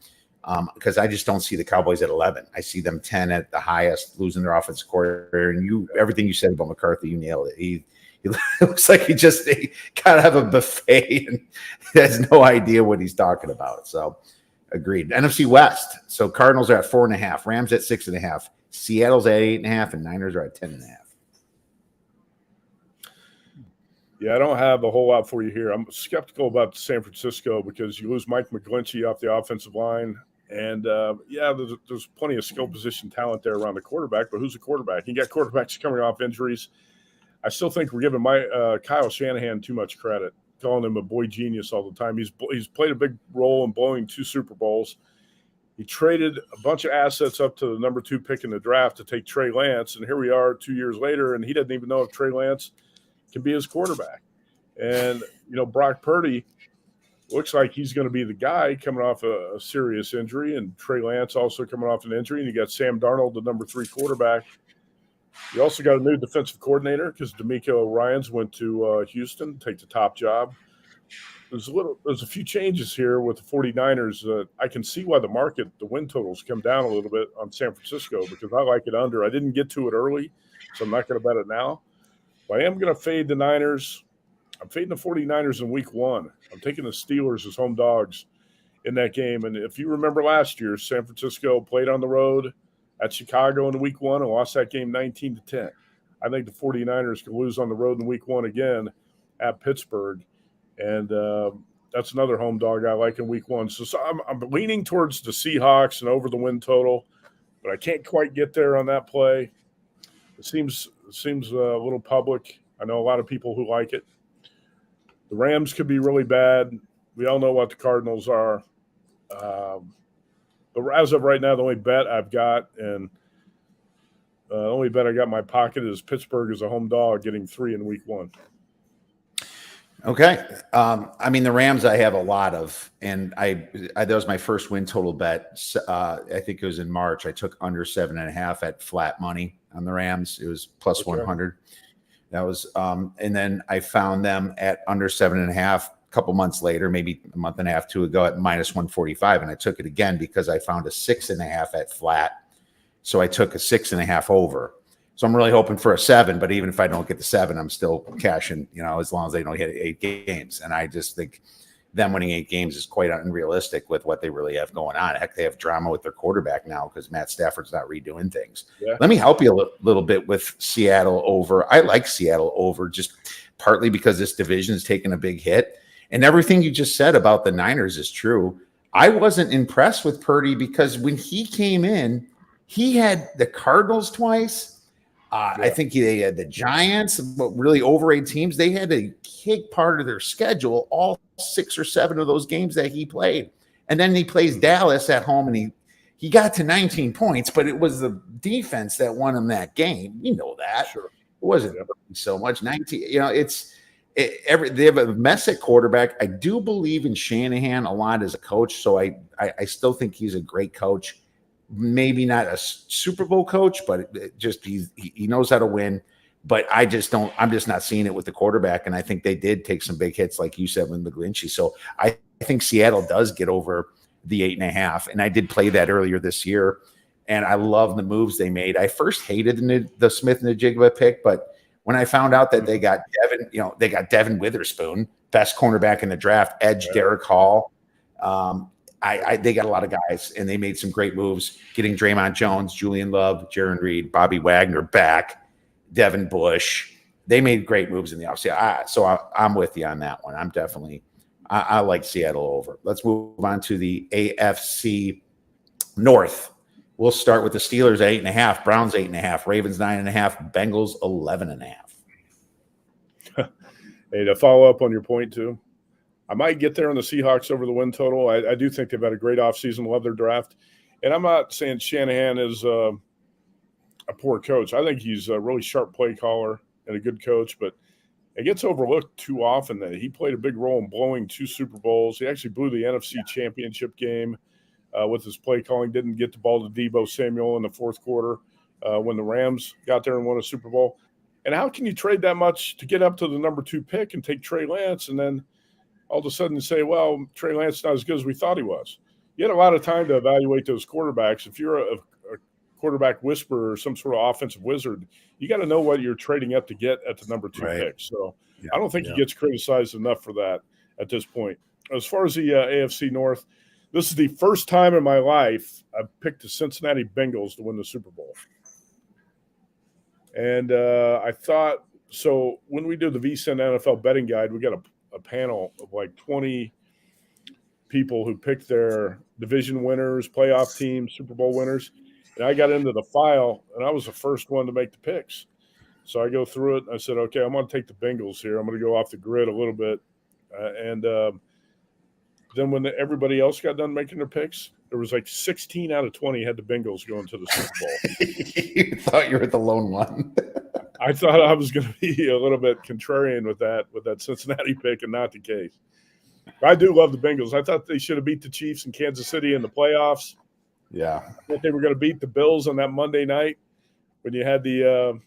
because I just don't see the Cowboys at 11. I see them 10 at the highest, losing their offensive coordinator. And everything you said about McCarthy, you nailed it. It looks like he got to have a buffet and has no idea what he's talking about. So, agreed. NFC West. So, Cardinals are at 4.5, Rams at 6.5, Seattle's at 8.5, and Niners are at 10.5. Yeah, I don't have a whole lot for you here. I'm skeptical about San Francisco because you lose Mike McGlinchey off the offensive line. And, there's plenty of skill position talent there around the quarterback, but who's the quarterback? You got quarterbacks coming off injuries. I still think we're giving Kyle Shanahan too much credit, calling him a boy genius all the time. He's played a big role in blowing 2 Super Bowls. He traded a bunch of assets up to the number 2 pick in the draft to take Trey Lance, and here we are 2 years later, and he doesn't even know if Trey Lance can be his quarterback. And, Brock Purdy looks like he's going to be the guy coming off a serious injury, and Trey Lance also coming off an injury, and you got Sam Darnold, the number 3 quarterback. You also got a new defensive coordinator because D'Amico Ryans went to Houston to take the top job. There's a few changes here with the 49ers. I can see why the win totals come down a little bit on San Francisco because I like it under. I didn't get to it early, so I'm not going to bet it now. But I am going to fade the Niners. I'm fading the 49ers in week 1. I'm taking the Steelers as home dogs in that game. And if you remember last year, San Francisco played on the road at Chicago in week 1 and lost that game 19-10. I think the 49ers can lose on the road in week 1 again at Pittsburgh. And that's another home dog I like in week 1. So I'm leaning towards the Seahawks and over the win total, but I can't quite get there on that play. It seems a little public. I know a lot of people who like it. The Rams could be really bad. We all know what the Cardinals are. But as of right now, the only bet I've got and the only bet I got in my pocket is Pittsburgh as a home dog getting 3 in week 1. Okay. The Rams I have a lot of, and I that was my first win total bet. I think it was in March. I took under 7.5 at flat money on the Rams. It was plus 100. That was, and then I found them at under 7.5 couple months later, maybe a month and a half, 2 ago, at minus 145, and I took it again because I found a 6.5 at flat. So I took a 6.5 over. So I'm really hoping for a 7, but even if I don't get the 7, I'm still cashing, as long as they don't hit 8 games. And I just think them winning 8 games is quite unrealistic with what they really have going on. Heck, they have drama with their quarterback now because Matt Stafford's not redoing things. Yeah. Let me help you a little bit with Seattle over. I like Seattle over just partly because this division is taking a big hit. And everything you just said about the Niners is true. I wasn't impressed with Purdy because when he came in, he had the Cardinals twice. I think they had the Giants, but really over 8 teams. They had to kick part of their schedule, all 6 or 7 of those games that he played. And then he plays Dallas at home, and he got to 19 points, but it was the defense that won him that game. You know that. Sure. It wasn't so much. 19, they have a mess at quarterback. I do believe in Shanahan a lot as a coach, so I still think he's a great coach. Maybe not a Super Bowl coach, but he knows how to win. But I'm just not seeing it with the quarterback. And I think they did take some big hits, like you said, with McGlinchey. So I think Seattle does get over the 8.5. And I did play that earlier this year. And I love the moves they made. I first hated the Smith and Njigba pick, but when I found out that they got Devin Witherspoon, best cornerback in the draft, edge Derek Hall. They got a lot of guys, and they made some great moves, getting Draymond Jones, Julian Love, Jaron Reed, Bobby Wagner back, Devin Bush. They made great moves in the offseason. So I'm with you on that one. I like Seattle over. Let's move on to the AFC North. We'll start with the Steelers at 8.5, Browns 8.5, Ravens 9.5, Bengals 11.5. Hey, to follow up on your point too, I might get there on the Seahawks over the win total. I do think they've had a great offseason, love their draft. And I'm not saying Shanahan is a poor coach. I think he's a really sharp play caller and a good coach, but it gets overlooked too often that he played a big role in blowing 2 Super Bowls. He actually blew the NFC Championship game with his play calling, didn't get the ball to Deebo Samuel in the fourth quarter when the Rams got there and won a Super Bowl. And how can you trade that much to get up to the number 2 pick and take Trey Lance and then all of a sudden say, well, Trey Lance is not as good as we thought he was? You had a lot of time to evaluate those quarterbacks. If you're a quarterback whisperer or some sort of offensive wizard, you got to know what you're trading up to get at the number 2 pick. So I don't think he gets criticized enough for that at this point. As far as the AFC North, this is the first time in my life I've picked the Cincinnati Bengals to win the Super Bowl. And I thought, so when we do the VSiN NFL betting guide, we got a panel of like 20 people who picked their division winners, playoff teams, Super Bowl winners. And I got into the file, and I was the first one to make the picks. So I go through it, and I said, okay, I'm going to take the Bengals here. I'm going to go off the grid a little bit. Then when everybody else got done making their picks, there was like 16 out of 20 had the Bengals going to the Super Bowl. You thought you were the lone one. I thought I was going to be a little bit contrarian with that Cincinnati pick, and not the case. I do love the Bengals. I thought they should have beat the Chiefs in Kansas City in the playoffs. Yeah. I thought they were going to beat the Bills on that Monday night when you had the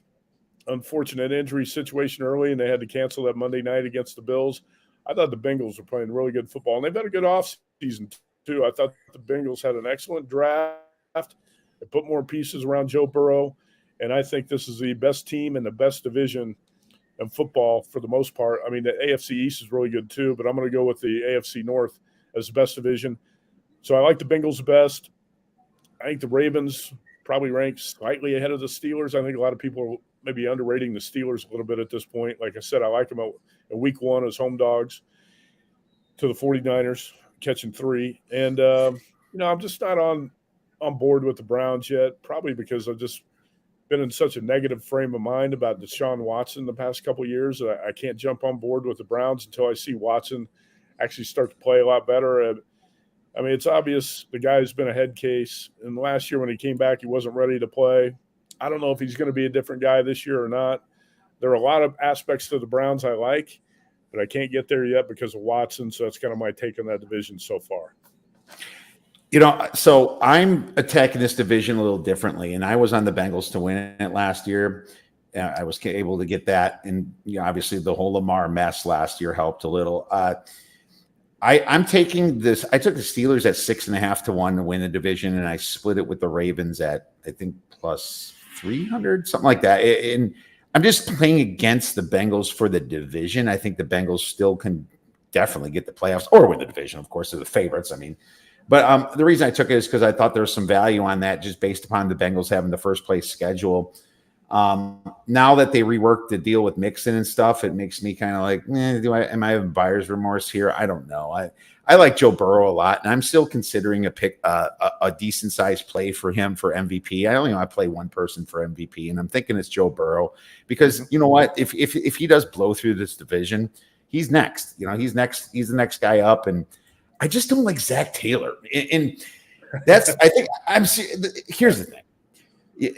unfortunate injury situation early and they had to cancel that Monday night against the Bills. I thought the Bengals were playing really good football, and they've had a good offseason too. I thought the Bengals had an excellent draft. They put more pieces around Joe Burrow, and I think this is the best team in the best division in football for the most part. I mean, the AFC East is really good too, but I'm going to go with the AFC North as the best division. So I like the Bengals the best. I think the Ravens probably rank slightly ahead of the Steelers. I think a lot of people are maybe underrating the Steelers a little bit at this point. Like I said, I like them in week 1 as home dogs to the 49ers, catching 3. And, I'm just not on board with the Browns yet, probably because I've just been in such a negative frame of mind about Deshaun Watson the past couple of years. I can't jump on board with the Browns until I see Watson actually start to play a lot better. I mean, it's obvious the guy's been a head case. And last year when he came back, he wasn't ready to play. I don't know if he's going to be a different guy this year or not. There are a lot of aspects to the Browns I like, but I can't get there yet because of Watson. So that's kind of my take on that division so far. So I'm attacking this division a little differently, and I was on the Bengals to win it last year. I was able to get that, and obviously the whole Lamar mess last year helped a little. I'm taking this. I took the Steelers at 6.5 to 1 to win the division, and I split it with the Ravens at I think plus 300, something like that. And I'm just playing against the Bengals for the division. I think the Bengals still can definitely get the playoffs or win the division. Of course, they're the favorites. I mean, but the reason I took it is because I thought there was some value on that just based upon the Bengals having the first place schedule. Now that they reworked the deal with Mixon and stuff, it makes me kind of like, am I having buyer's remorse here? I don't know. I like Joe Burrow a lot, and I'm still considering a decent sized play for him for MVP. I only want to play one person for MVP, and I'm thinking it's Joe Burrow because you know what? If he does blow through this division, he's next. He's next. He's the next guy up, and I just don't like Zach Taylor, and that's I think here's the thing.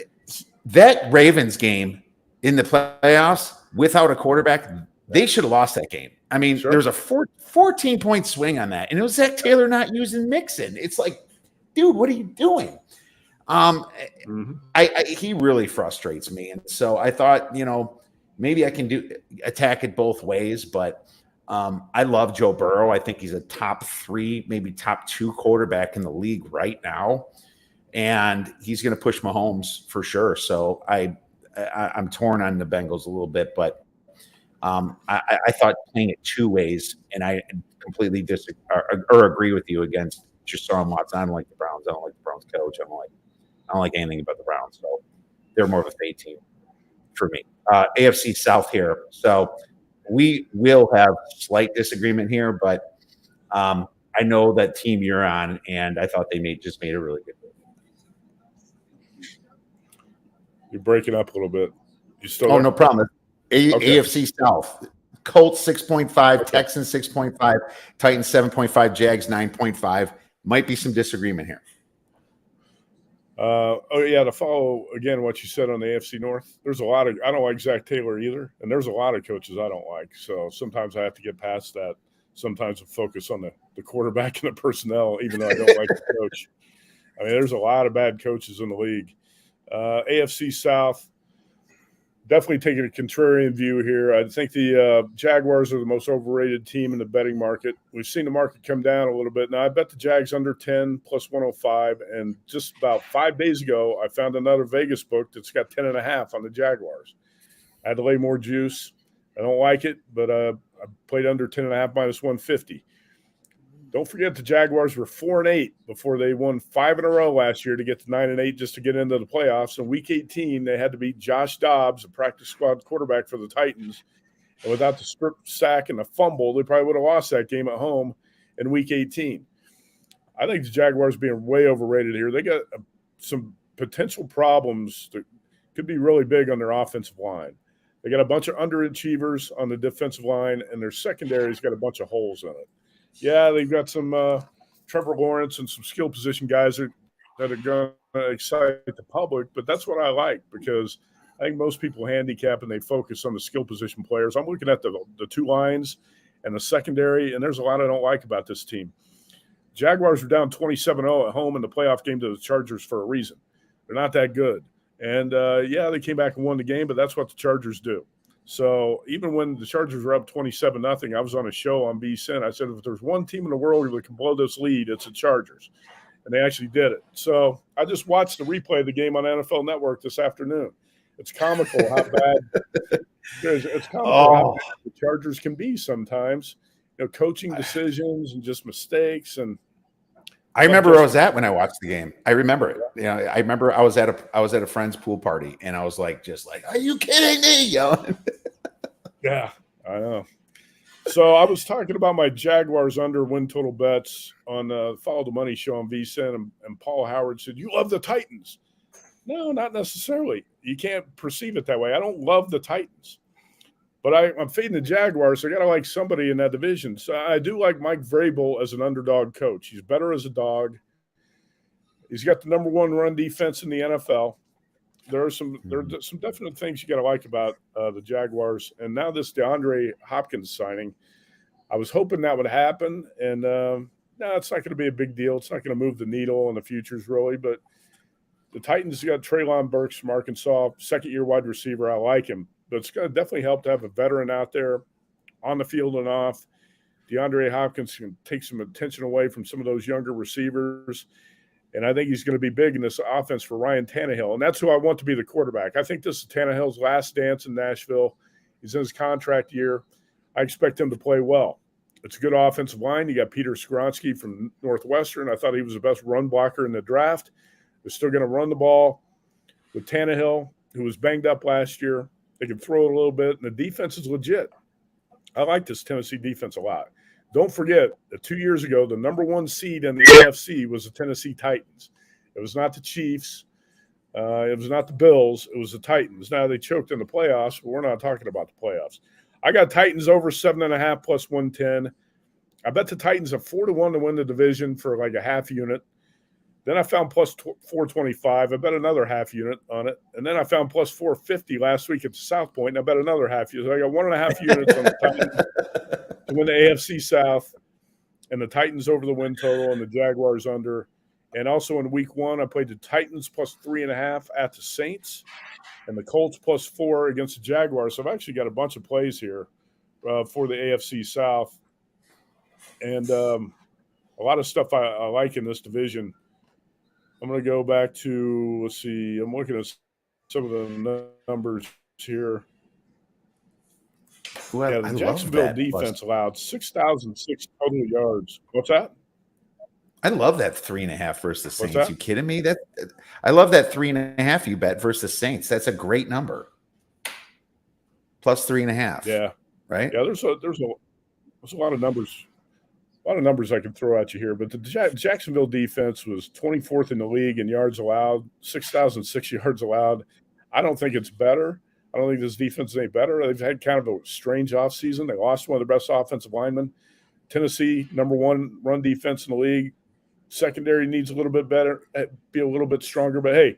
That Ravens game in the playoffs without a quarterback, they should have lost that game. I mean, there was a 14-point swing on that, and it was Zach Taylor not using Mixon. It's like, dude, what are you doing? He really frustrates me, and so I thought, maybe I can attack it both ways, but I love Joe Burrow. I think he's a top 3, maybe top 2 quarterback in the league right now. And he's going to push Mahomes for sure. So I'm torn on the Bengals a little bit, but I thought playing it 2 ways, and I completely disagree or agree with you against Deshaun Watson. I don't like the Browns. I don't like the Browns coach. I don't like anything about the Browns. So they're more of a fade team for me. AFC South here. So we will have slight disagreement here, but I know that team you're on, and I thought they just made a really good move. You're breaking up a little bit. You still? Oh, no problem. AFC South. Colts 6.5, Texans 6.5, Titans 7.5, Jags 9.5. Might be some disagreement here. To follow again what you said on the AFC North, there's a lot of I don't like Zach Taylor either, and there's a lot of coaches I don't like. So sometimes I have to get past that. Sometimes I focus on the quarterback and the personnel, even though I don't like the coach. I mean, there's a lot of bad coaches in the league. AFC South, definitely taking a contrarian view here. I think the Jaguars are the most overrated team in the betting market. We've seen the market come down a little bit. Now, I bet the Jags under 10 plus 105, and just about 5 days ago, I found another Vegas book that's got 10.5 on the Jaguars. I had to lay more juice. I don't like it, but I played under 10.5 minus 150. Don't forget the Jaguars were 4-8 before they won 5 in a row last year to get to 9-8 just to get into the playoffs. In Week 18, they had to beat Josh Dobbs, a practice squad quarterback for the Titans. And without the strip sack and the fumble, they probably would have lost that game at home in Week 18. I think the Jaguars being way overrated here. They got some potential problems that could be really big on their offensive line. They got a bunch of underachievers on the defensive line, and their secondary's got a bunch of holes in it. Yeah, they've got some Trevor Lawrence and some skill position guys that are going to excite the public, but that's what I like because I think most people handicap and they focus on the skill position players. I'm looking at the 2 lines and the secondary, and there's a lot I don't like about this team. Jaguars were down 27-0 at home in the playoff game to the Chargers for a reason. They're not that good. And, they came back and won the game, but that's what the Chargers do. So even when the Chargers were up 27-0, I was on a show on BSN. I said, if there's one team in the world that can blow this lead, it's the Chargers. And they actually did it. So I just watched the replay of the game on NFL Network this afternoon. It's comical how bad how bad the Chargers can be sometimes. Coaching decisions and just mistakes. And I remember where I was at when I watched the game. I remember it. I remember I was at a friend's pool party, and I was like, are you kidding me? Yeah, I know. So I was talking about my Jaguars under win total bets on Follow the Money show on VSiN, and Paul Howard said, you love the Titans. No, not necessarily. You can't perceive it that way. I don't love the Titans. But I'm fading the Jaguars, so I got to like somebody in that division. So I do like Mike Vrabel as an underdog coach. He's better as a dog. He's got the number 1 run defense in the NFL. There are some definite things you got to like about the Jaguars. And now this DeAndre Hopkins signing, I was hoping that would happen. And it's not going to be a big deal. It's not going to move the needle in the futures really. But the Titans got Treylon Burks from Arkansas, second-year wide receiver. I like him. But it's going to definitely help to have a veteran out there on the field and off. DeAndre Hopkins can take some attention away from some of those younger receivers. And I think he's going to be big in this offense for Ryan Tannehill. And that's who I want to be the quarterback. I think this is Tannehill's last dance in Nashville. He's in his contract year. I expect him to play well. It's a good offensive line. You got Peter Skoronski from Northwestern. I thought he was the best run blocker in the draft. They're still going to run the ball with Tannehill, who was banged up last year. They can throw it a little bit, and the defense is legit. I like this Tennessee defense a lot. Don't forget that 2 years ago, the number one seed in the AFC was the Tennessee Titans. It was not the Chiefs. It was not the Bills. It was the Titans. Now they choked in the playoffs, but we're not talking about the playoffs. I got Titans over 7.5 plus 110. I bet the Titans are 4-1 to win the division for like a half unit. Then I found plus 425. I bet another half unit on it. And then I found plus 450 last week at the South Point, and I bet another half unit. So I got 1.5 units on the Titans to win the AFC South, and the Titans over the win total and the Jaguars under. And also in week 1, I played the Titans plus 3.5 at the Saints and the Colts plus 4 against the Jaguars. So I've actually got a bunch of plays here for the AFC South. And a lot of stuff I like in this division. I'm going to go back to, let's see, I'm looking at some of the numbers here. Well, yeah, the Jacksonville defense allowed 6,006 total yards. What's that? I love that 3.5 versus the Saints. What's that? You kidding me? I love that 3.5 you bet versus the Saints. That's a great number. Plus 3.5. Yeah. Right. Yeah. There's a lot of numbers. A lot of numbers I can throw at you here, but the Jacksonville defense was 24th in the league in yards allowed, 6,006 yards allowed. I don't think it's better. I don't think this defense is any better. They've had kind of a strange offseason. They lost one of the best offensive linemen. Tennessee, number 1 run defense in the league. Secondary needs a little bit better, be a little bit stronger. But, hey,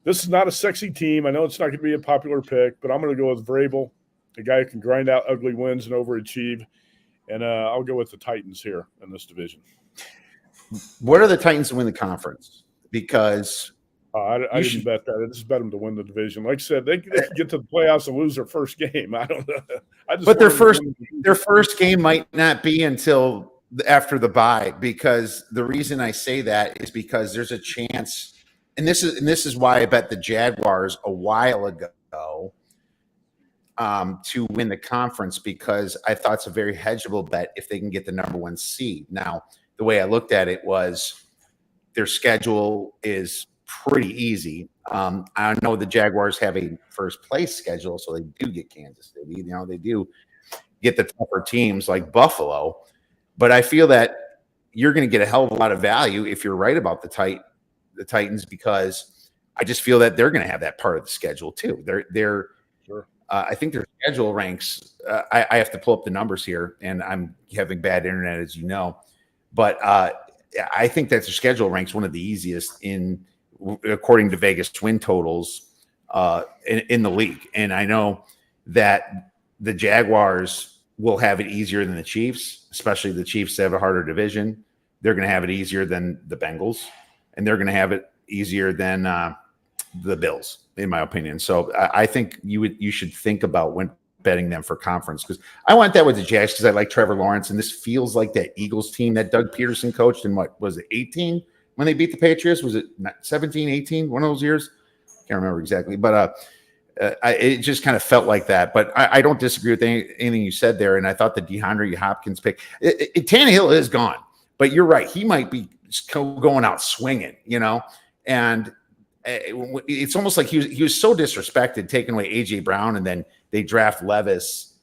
this is not a sexy team. I know it's not going to be a popular pick, but I'm going to go with Vrabel, a guy who can grind out ugly wins and overachieve. And I'll go with the Titans here in this division. What are the Titans to win the conference? Because I didn't bet that. I just bet them to win the division. Like I said, they could get to the playoffs and lose their first game. I don't know. But their first game might not be until after the bye. Because the reason I say that is because there's a chance, and this is why I bet the Jaguars a while ago. To win the conference, because I thought it's a very hedgeable bet if they can get the number 1 seed. Now, the way I looked at it was their schedule is pretty easy. I know the Jaguars have a first place schedule, so they do get Kansas City. You know, they do get the tougher teams like Buffalo. But I feel that you're going to get a hell of a lot of value if you're right about the Titans, because I just feel that they're going to have that part of the schedule too. They're sure. I think their schedule ranks. I have to pull up the numbers here, and I'm having bad internet, as you know. But I think that their schedule ranks one of the easiest according to Vegas win totals in the league. And I know that the Jaguars will have it easier than the Chiefs, especially the Chiefs have a harder division. They're going to have it easier than the Bengals, and they're going to have it easier than the Bills, in my opinion. So I think you should think about when betting them for conference, because I went that with the Jags because I like Trevor Lawrence, and this feels like that Eagles team that Doug Peterson coached in, what was it, 18 when they beat the Patriots? Was it 17, 18, one of those years? Can't remember exactly, but it just kind of felt like that. But I don't disagree with anything you said there, and I thought the DeAndre Hopkins pick, Tannehill is gone, but you're right, he might be going out swinging, and it's almost like he was so disrespected, taking away A.J. Brown, and then they draft Levis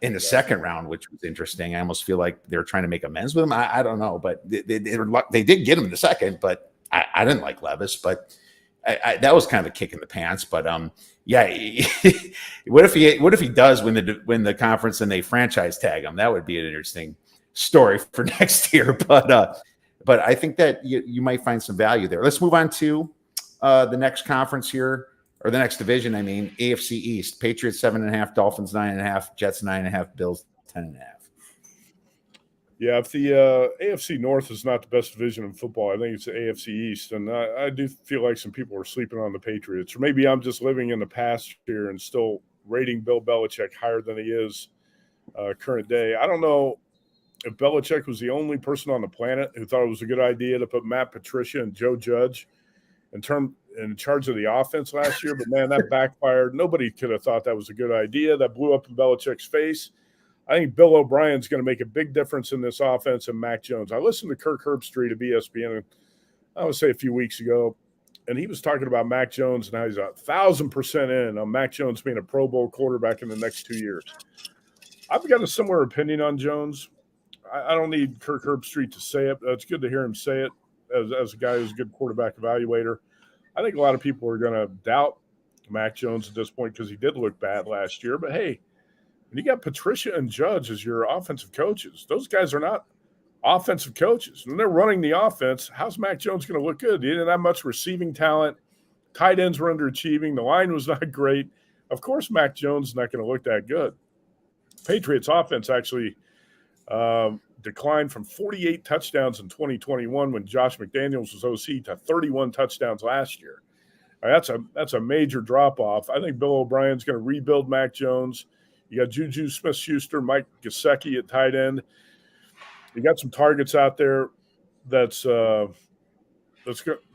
in the second round, which was interesting. I almost feel like they're trying to make amends with him. I don't know, but they did get him in the second, but I didn't like Levis, but that was kind of a kick in the pants. But yeah, what if he does win the conference and they franchise tag him? That would be an interesting story for next year. But I think that you might find some value there. Let's move on to the next conference here, or the next division. I mean, AFC East: Patriots 7.5, Dolphins 9.5, Jets 9.5, Bills 10.5. Yeah, if the AFC North is not the best division in football, I think it's the AFC East, and I do feel like some people are sleeping on the Patriots, or maybe I'm just living in the past here and still rating Bill Belichick higher than he is current day. I don't know. if Belichick was the only person on the planet who thought it was a good idea to put Matt Patricia and Joe Judge in charge of the offense last year, but man, that backfired. Nobody could have thought that was a good idea. That blew up in Belichick's face. I think Bill O'Brien's going to make a big difference in this offense and Mac Jones. I listened to Kirk Herbstreit of ESPN, I would say a few weeks ago, and he was talking about Mac Jones and how he's 1,000% in on Mac Jones being a Pro Bowl quarterback in the next 2 years. I've got a similar opinion on Jones. I don't need Kirk Herbstreit to say it. It's good to hear him say it as a guy who's a good quarterback evaluator. I think a lot of people are going to doubt Mac Jones at this point because he did look bad last year. But, hey, when you got Patricia and Judge as your offensive coaches, those guys are not offensive coaches. When they're running the offense, how's Mac Jones going to look good? He didn't have much receiving talent. Tight ends were underachieving. The line was not great. Of course, Mac Jones is not going to look that good. Patriots offense actually declined from 48 touchdowns in 2021 when Josh McDaniels was OC to 31 touchdowns last year. That's a major drop-off. I think Bill O'Brien's going to rebuild Mac Jones. You got Juju Smith-Schuster, Mike Gesicki at tight end. You got some targets out there that are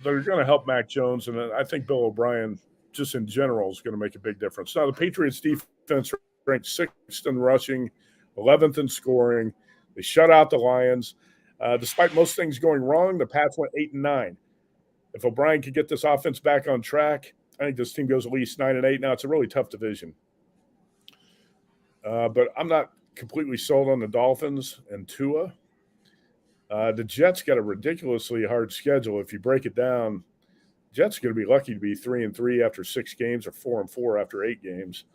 going to help Mac Jones, and I think Bill O'Brien, just in general, is going to make a big difference. Now, the Patriots defense ranked 6th in rushing, 11th in scoring. They shut out the Lions. Despite most things going wrong, the Pats went 8-9. If O'Brien could get this offense back on track, I think this team goes at least 9-8. Now, it's a really tough division. But I'm not completely sold on the Dolphins and Tua. The Jets got a ridiculously hard schedule. If you break it down, Jets are going to be lucky to be 3-3 after 6 games or 4-4 after 8 games.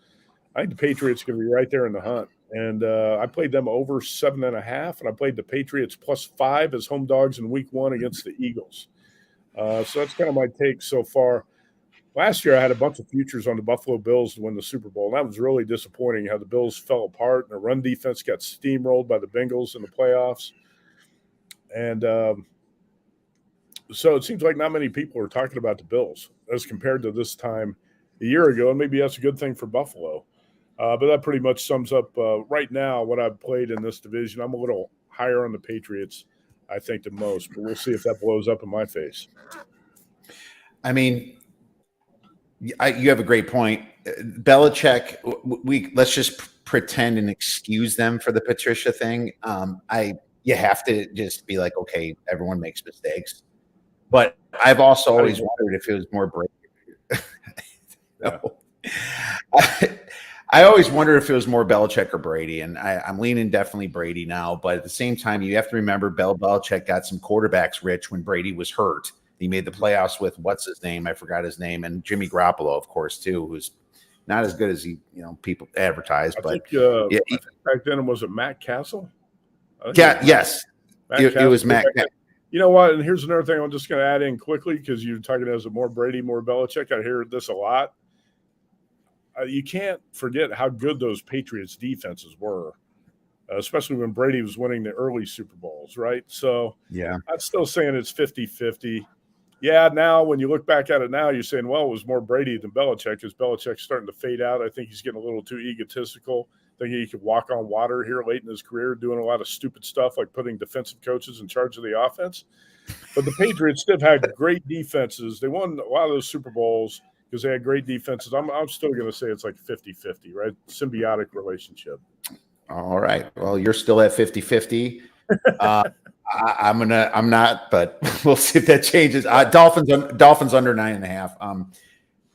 I think the Patriots are going to be right there in the hunt. And I played them over 7.5, and I played the Patriots +5 as home dogs in week 1 against the Eagles. So that's kind of my take so far. Last year, I had a bunch of futures on the Buffalo Bills to win the Super Bowl. And that was really disappointing how the Bills fell apart and the run defense got steamrolled by the Bengals in the playoffs. And so it seems like not many people are talking about the Bills as compared to this time a year ago. And maybe that's a good thing for Buffalo. But that pretty much sums up right now what I've played in this division. I'm a little higher on the Patriots, I think, than most. But we'll see if that blows up in my face. I mean, you have a great point. Belichick, let's just pretend and excuse them for the Patricia thing. You have to just be like, okay, everyone makes mistakes. But I've also always wondered if it was more Brady. No. I always wondered if it was more Belichick or Brady, and I'm leaning definitely Brady now. But at the same time, you have to remember Bill Belichick got some quarterbacks rich when Brady was hurt. He made the playoffs with what's his name? I forgot his name, and Jimmy Garoppolo, of course, too, who's not as good as people advertise. I think back then was it Matt Castle? Yes, it was Matt. You know what? And here's another thing I'm just going to add in quickly because you're talking as a more Brady, more Belichick. I hear this a lot. You can't forget how good those Patriots defenses were, especially when Brady was winning the early Super Bowls, right? So yeah, I'm still saying it's 50-50. Yeah, now when you look back at it now, you're saying, well, it was more Brady than Belichick because Belichick's starting to fade out. I think he's getting a little too egotistical, thinking he could walk on water here late in his career, doing a lot of stupid stuff like putting defensive coaches in charge of the offense. But the Patriots still had great defenses. They won a lot of those Super Bowls because they had great defenses. I'm still going to say it's like 50-50, right? Symbiotic relationship. All right. Well, you're still at 50-50. I'm not, but we'll see if that changes. Dolphins under 9.5.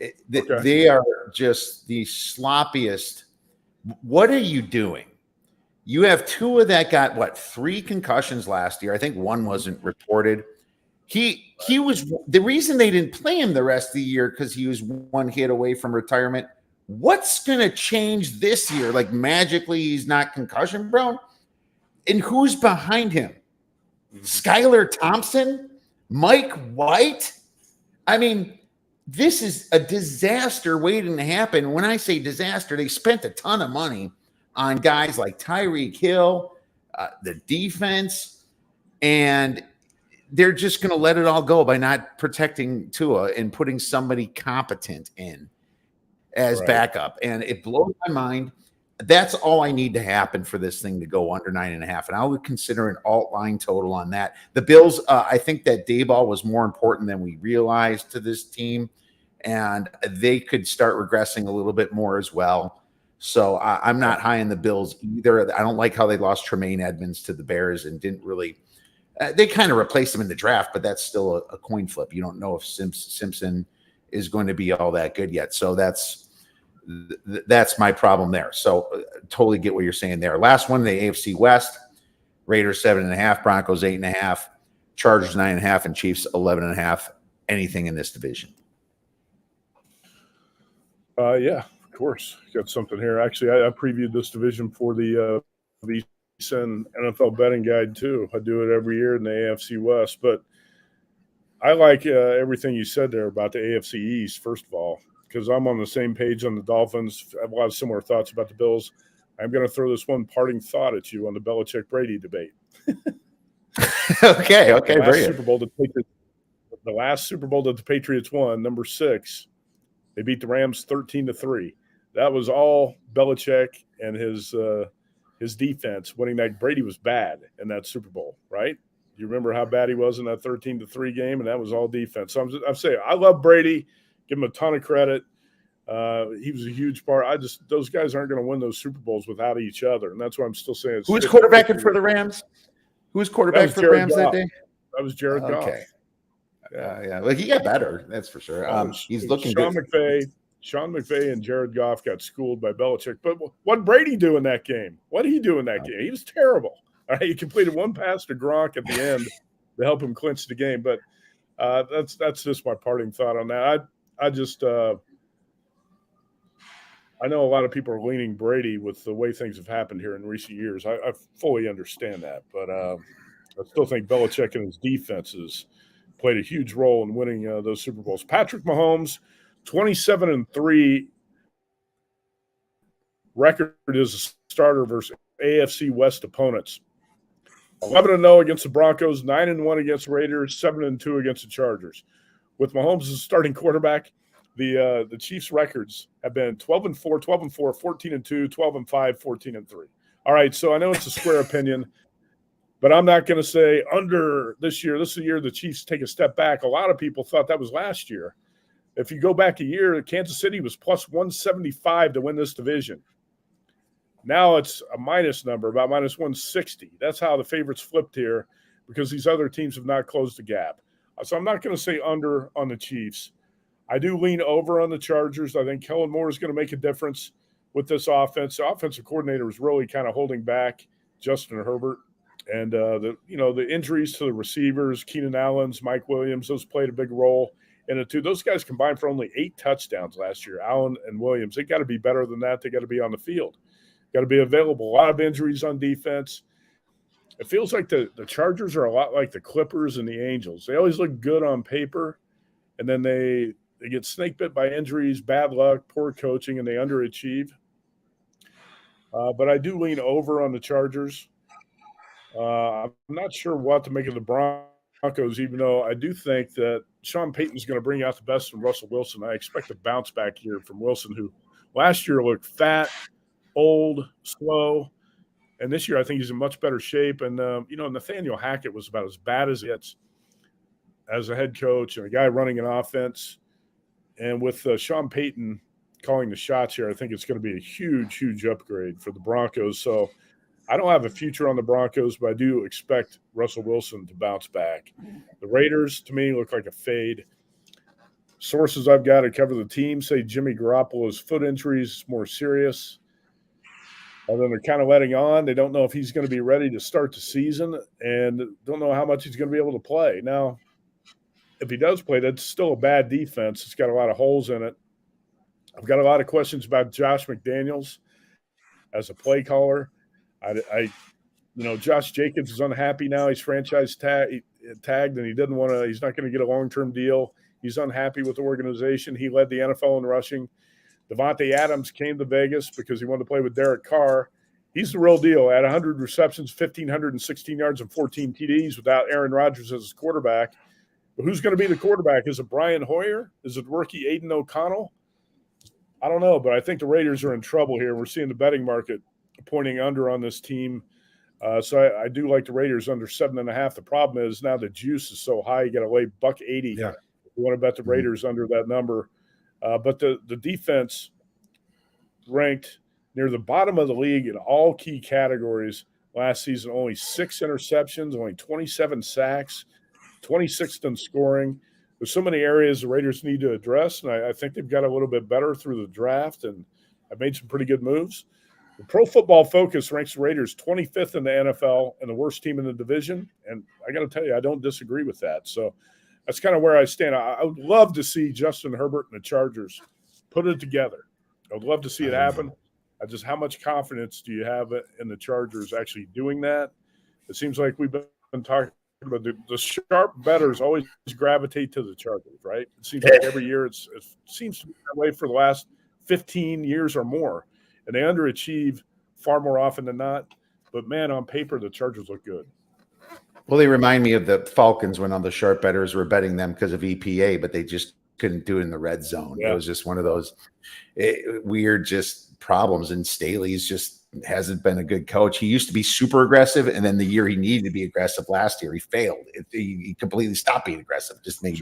Okay. They are just the sloppiest. What are you doing? You have Tua that got 3 concussions last year. I think one wasn't reported. He was the reason they didn't play him the rest of the year because he was 1 hit away from retirement. What's going to change this year? Like magically he's not concussion prone? And who's behind him? Skylar Thompson? Mike White? I mean, this is a disaster waiting to happen. When I say disaster, they spent a ton of money on guys like Tyreek Hill, the defense, and they're just going to let it all go by not protecting Tua and putting somebody competent in as backup. And it blows my mind. that's all I need to happen for this thing to go under 9.5. And I would consider an alt line total on that. The Bills, I think that Dayball was more important than we realized to this team. And they could start regressing a little bit more as well. So I'm not high in the Bills either. I don't like how they lost Tremaine Edmonds to the Bears and didn't really they kind of replaced him in the draft, but that's still a coin flip. You don't know if Simpson is going to be all that good yet. So that's my problem there. So totally get what you're saying there. Last one, the AFC West, Raiders 7.5, Broncos 8.5, Chargers 9.5, and Chiefs 11.5. Anything in this division? Yeah, of course. Got something here. Actually, I previewed this division for the NFL betting guide too. I do it every year in the AFC West, but I like everything you said there about the AFC East, first of all, because I'm on the same page on the Dolphins. I have a lot of similar thoughts about the Bills. I'm going to throw this one parting thought at you on the Belichick-Brady debate. Okay. The last Super Bowl that the Patriots won, number 6, they beat the Rams 13-3. That was all Belichick and his defense winning that. Brady was bad in that Super Bowl, right? You remember how bad he was in that 13-3 game, and that was all defense. So I'm saying I love Brady, give him a ton of credit. He was a huge part. Those guys aren't going to win those Super Bowls without each other, and that's why I'm still saying. Who was quarterbacking for the Rams? Who was quarterback for the Rams that day? That was Jared Goff. Okay. Yeah. Well, he got better, that's for sure. He's looking good. Sean McVay and Jared Goff got schooled by Belichick. But what did Brady do in that game? What did he do in that game? He was terrible. All right, he completed one pass to Gronk at the end to help him clinch the game. But that's just my parting thought on that. I know a lot of people are leaning Brady with the way things have happened here in recent years. I fully understand that. But I still think Belichick and his defenses played a huge role in winning those Super Bowls. Patrick Mahomes, 27-3 record as a starter versus AFC West opponents. 11-0 against the Broncos, 9-1 against the Raiders, 7-2 against the Chargers. With Mahomes as a starting quarterback, the Chiefs' records have been 12-4, 12-4, 14-2, 12-5, 14-3. All right, so I know it's a square opinion, but I'm not going to say under this year. This is the year the Chiefs take a step back. A lot of people thought that was last year. If you go back a year, Kansas City was plus 175 to win this division. Now it's a minus number, about minus 160. That's how the favorites flipped here because these other teams have not closed the gap. So I'm not going to say under on the Chiefs. I do lean over on the Chargers. I think Kellen Moore is going to make a difference with this offense. The offensive coordinator is really kind of holding back Justin Herbert. And, the injuries to the receivers, Keenan Allen's, Mike Williams, those played a big role in it too. Those guys combined for only 8 touchdowns last year, Allen and Williams. They got to be better than that. They got to be on the field. Got to be available. A lot of injuries on defense. It feels like the Chargers are a lot like the Clippers and the Angels. They always look good on paper, and then they get snake bit by injuries, bad luck, poor coaching, and they underachieve. But I do lean over on the Chargers. I'm not sure what to make of the Broncos, even though I do think that Sean Payton's going to bring out the best from Russell Wilson. I expect a bounce back here from Wilson, who last year looked fat, old, slow. And this year I think he's in much better shape. And, Nathaniel Hackett was about as bad as it gets as a head coach and a guy running an offense. And with Sean Payton calling the shots here, I think it's going to be a huge, huge upgrade for the Broncos. So I don't have a future on the Broncos, but I do expect Russell Wilson to bounce back. The Raiders, to me, look like a fade. Sources I've got to cover the team say Jimmy Garoppolo's foot injury is more serious. And then they're kind of letting on. They don't know if he's going to be ready to start the season and don't know how much he's going to be able to play. Now, if he does play, that's still a bad defense. It's got a lot of holes in it. I've got a lot of questions about Josh McDaniels as a play caller. Josh Jacobs is unhappy now. He's franchise tagged, and he's not going to get a long-term deal. He's unhappy with the organization. He led the NFL in rushing. Devontae Adams came to Vegas because he wanted to play with Derek Carr. He's the real deal. At 100 receptions, 1,516 yards, and 14 TDs without Aaron Rodgers as his quarterback. But who's going to be the quarterback? Is it Brian Hoyer? Is it rookie Aiden O'Connell? I don't know, but I think the Raiders are in trouble here. We're seeing the betting market pointing under on this team. So I do like the Raiders under 7.5. The problem is now the juice is so high, you got to lay $1.80. Yeah. If you want to bet the Raiders under that number. But the defense ranked near the bottom of the league in all key categories last season. Only 6 interceptions, only 27 sacks, 26th in scoring. There's so many areas the Raiders need to address, and I think they've got a little bit better through the draft, and I've made some pretty good moves. The Pro Football Focus ranks the Raiders 25th in the NFL and the worst team in the division, and I got to tell you, I don't disagree with that. So that's kind of where I stand. I would love to see Justin Herbert and the Chargers put it together. I would love to see it happen. Just how much confidence do you have in the Chargers actually doing that? It seems like we've been talking about the sharp bettors always gravitate to the Chargers, right? It seems like every year it seems to be that way for the last 15 years or more. And they underachieve far more often than not. But, man, on paper, the Chargers look good. Well, they remind me of the Falcons when all the sharp bettors were betting them because of EPA, but they just couldn't do it in the red zone. Yeah. It was just one of those weird just problems. And Staley's just hasn't been a good coach. He used to be super aggressive, and then the year he needed to be aggressive last year, he failed. He completely stopped being aggressive. Just made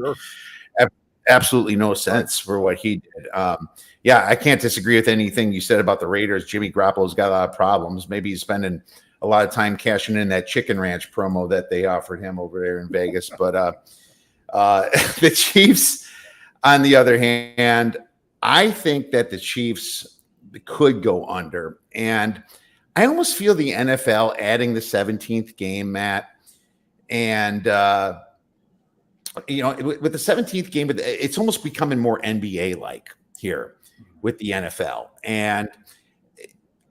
absolutely no sense for what he did. Yeah, I can't disagree with anything you said about the Raiders. Jimmy Garoppolo's got a lot of problems. Maybe he's spending a lot of time cashing in that Chicken Ranch promo that they offered him over there in Vegas. But the Chiefs, on the other hand, I think that the Chiefs could go under. And I almost feel the NFL adding the 17th game, Matt, and with the 17th game, it's almost becoming more NBA-like here with the NFL. And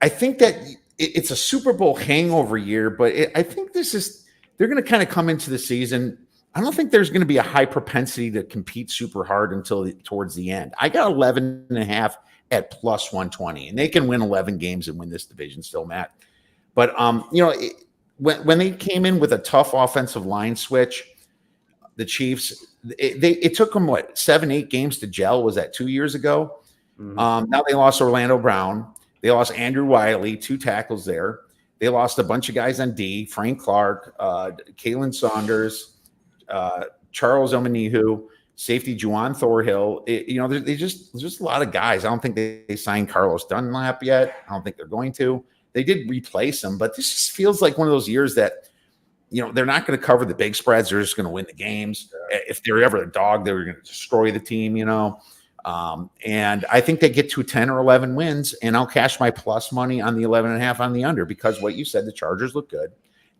I think that it's a Super Bowl hangover year, but I think they're going to kind of come into the season. I don't think there's going to be a high propensity to compete super hard until towards the end. I got 11.5 at plus 120, and they can win 11 games and win this division still, Matt. But, when they came in with a tough offensive line switch, the Chiefs, it took them, 7-8 games to gel. Was that 2 years ago? Mm-hmm. Now they lost Orlando Brown. They lost Andrew Wiley, 2 tackles there. They lost a bunch of guys on D, Frank Clark, Kalen Saunders, Charles Omenihu, safety Juwan Thorhill. There's just a lot of guys. I don't think they signed Carlos Dunlap yet. I don't think they're going to. They did replace him, but this just feels like one of those years that, they're not going to cover the big spreads. They're just going to win the games. If they're ever a dog, they're going to destroy the team, And I think they get to 10 or 11 wins, and I'll cash my plus money on the 11.5 on the under because what you said, the Chargers look good.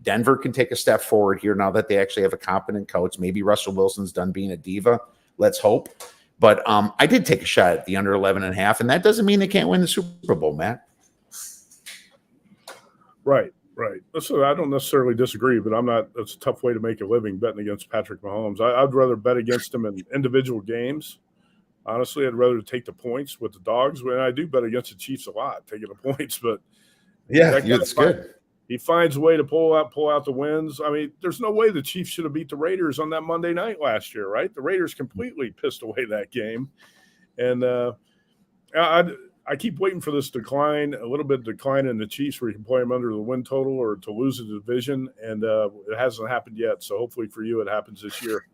Denver can take a step forward here now that they actually have a competent coach. Maybe Russell Wilson's done being a diva. Let's hope. But I did take a shot at the under 11.5, and that doesn't mean they can't win the Super Bowl, Matt. Right. Listen, I don't necessarily disagree, but it's a tough way to make a living betting against Patrick Mahomes. I'd rather bet against him in individual games. Honestly, I'd rather take the points with the dogs. When I do bet against the Chiefs a lot, taking the points, but it's good. He finds a way to pull out the wins. I mean, there's no way the Chiefs should have beat the Raiders on that Monday night last year, right? The Raiders completely pissed away that game, and I keep waiting for this decline, a little bit of decline in the Chiefs where you can play them under the win total or to lose the division, and it hasn't happened yet. So hopefully for you, it happens this year.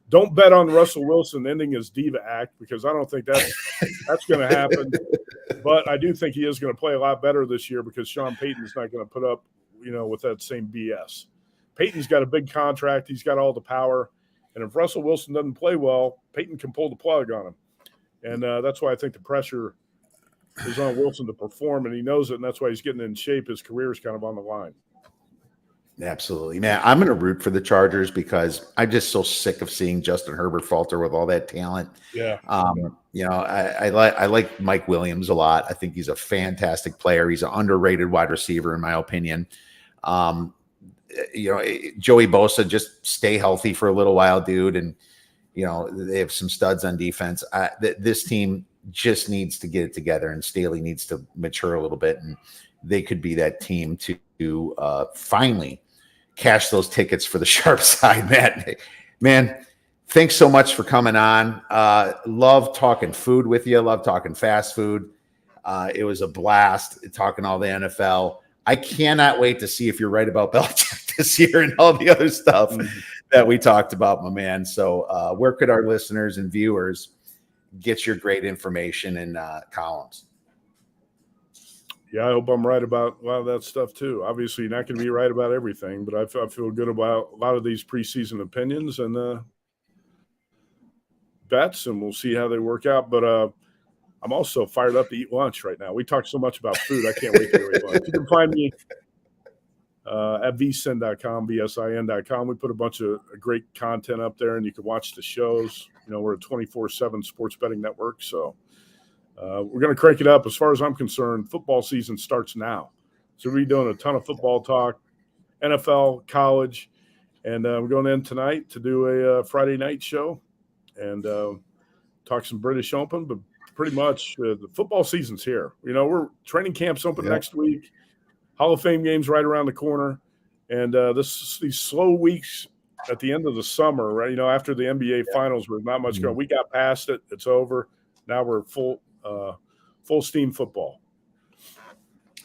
Don't bet on Russell Wilson ending his diva act because I don't think that's going to happen. But I do think he is going to play a lot better this year because Sean Payton's not going to put up, with that same BS. Payton's got a big contract. He's got all the power. And if Russell Wilson doesn't play well, Payton can pull the plug on him. And that's why I think the pressure is on Wilson to perform, and he knows it, and that's why he's getting in shape. His career is kind of on the line. Absolutely, man. I'm going to root for the Chargers because I'm just so sick of seeing Justin Herbert falter with all that talent. Yeah. I like Mike Williams a lot. I think he's a fantastic player. He's an underrated wide receiver, in my opinion. Joey Bosa, just stay healthy for a little while, dude. And, they have some studs on defense. This team just needs to get it together, and Staley needs to mature a little bit, and they could be that team to finally cash those tickets for the sharp side, man. thanks so much for coming on. Love talking food with you. Love talking fast food. It was a blast talking all the NFL. I cannot wait to see if you're right about Belichick this year and all the other stuff that we talked about, my man. So where could our listeners and viewers get your great information and columns? Yeah, I hope I'm right about a lot of that stuff too. Obviously, you're not going to be right about everything, but I feel good about a lot of these preseason opinions and bets, and we'll see how they work out. But I'm also fired up to eat lunch right now. We talked so much about food. I can't wait to go eat lunch. You can find me at vsin.com, vsin.com. We put a bunch of great content up there, and you can watch the shows. We're a 24/7 sports betting network, so we're going to crank it up. As far as I'm concerned, football season starts now. So we're doing a ton of football talk, NFL, college, and we're going in tonight to do a Friday night show and talk some British Open, but pretty much the football season's here. We're training camps open next week. Hall of Fame games right around the corner. And these slow weeks at the end of the summer, right? After the NBA finals, with not much going. We got past it. It's over. Now we're full steam football.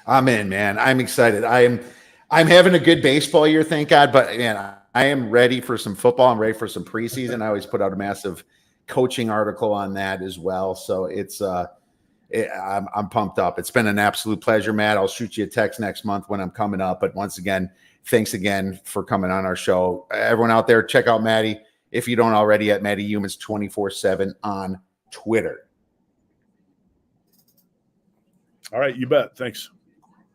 I'm in, man. I'm excited. I'm having a good baseball year, thank God. But man, I am ready for some football. I'm ready for some preseason. I always put out a massive coaching article on that as well. So it's I'm pumped up. It's been an absolute pleasure, Matt. I'll shoot you a text next month when I'm coming up. But once again, thanks again for coming on our show. Everyone out there, check out Matty if you don't already at Matt Youmans 24/7 on Twitter. All right, you bet. Thanks.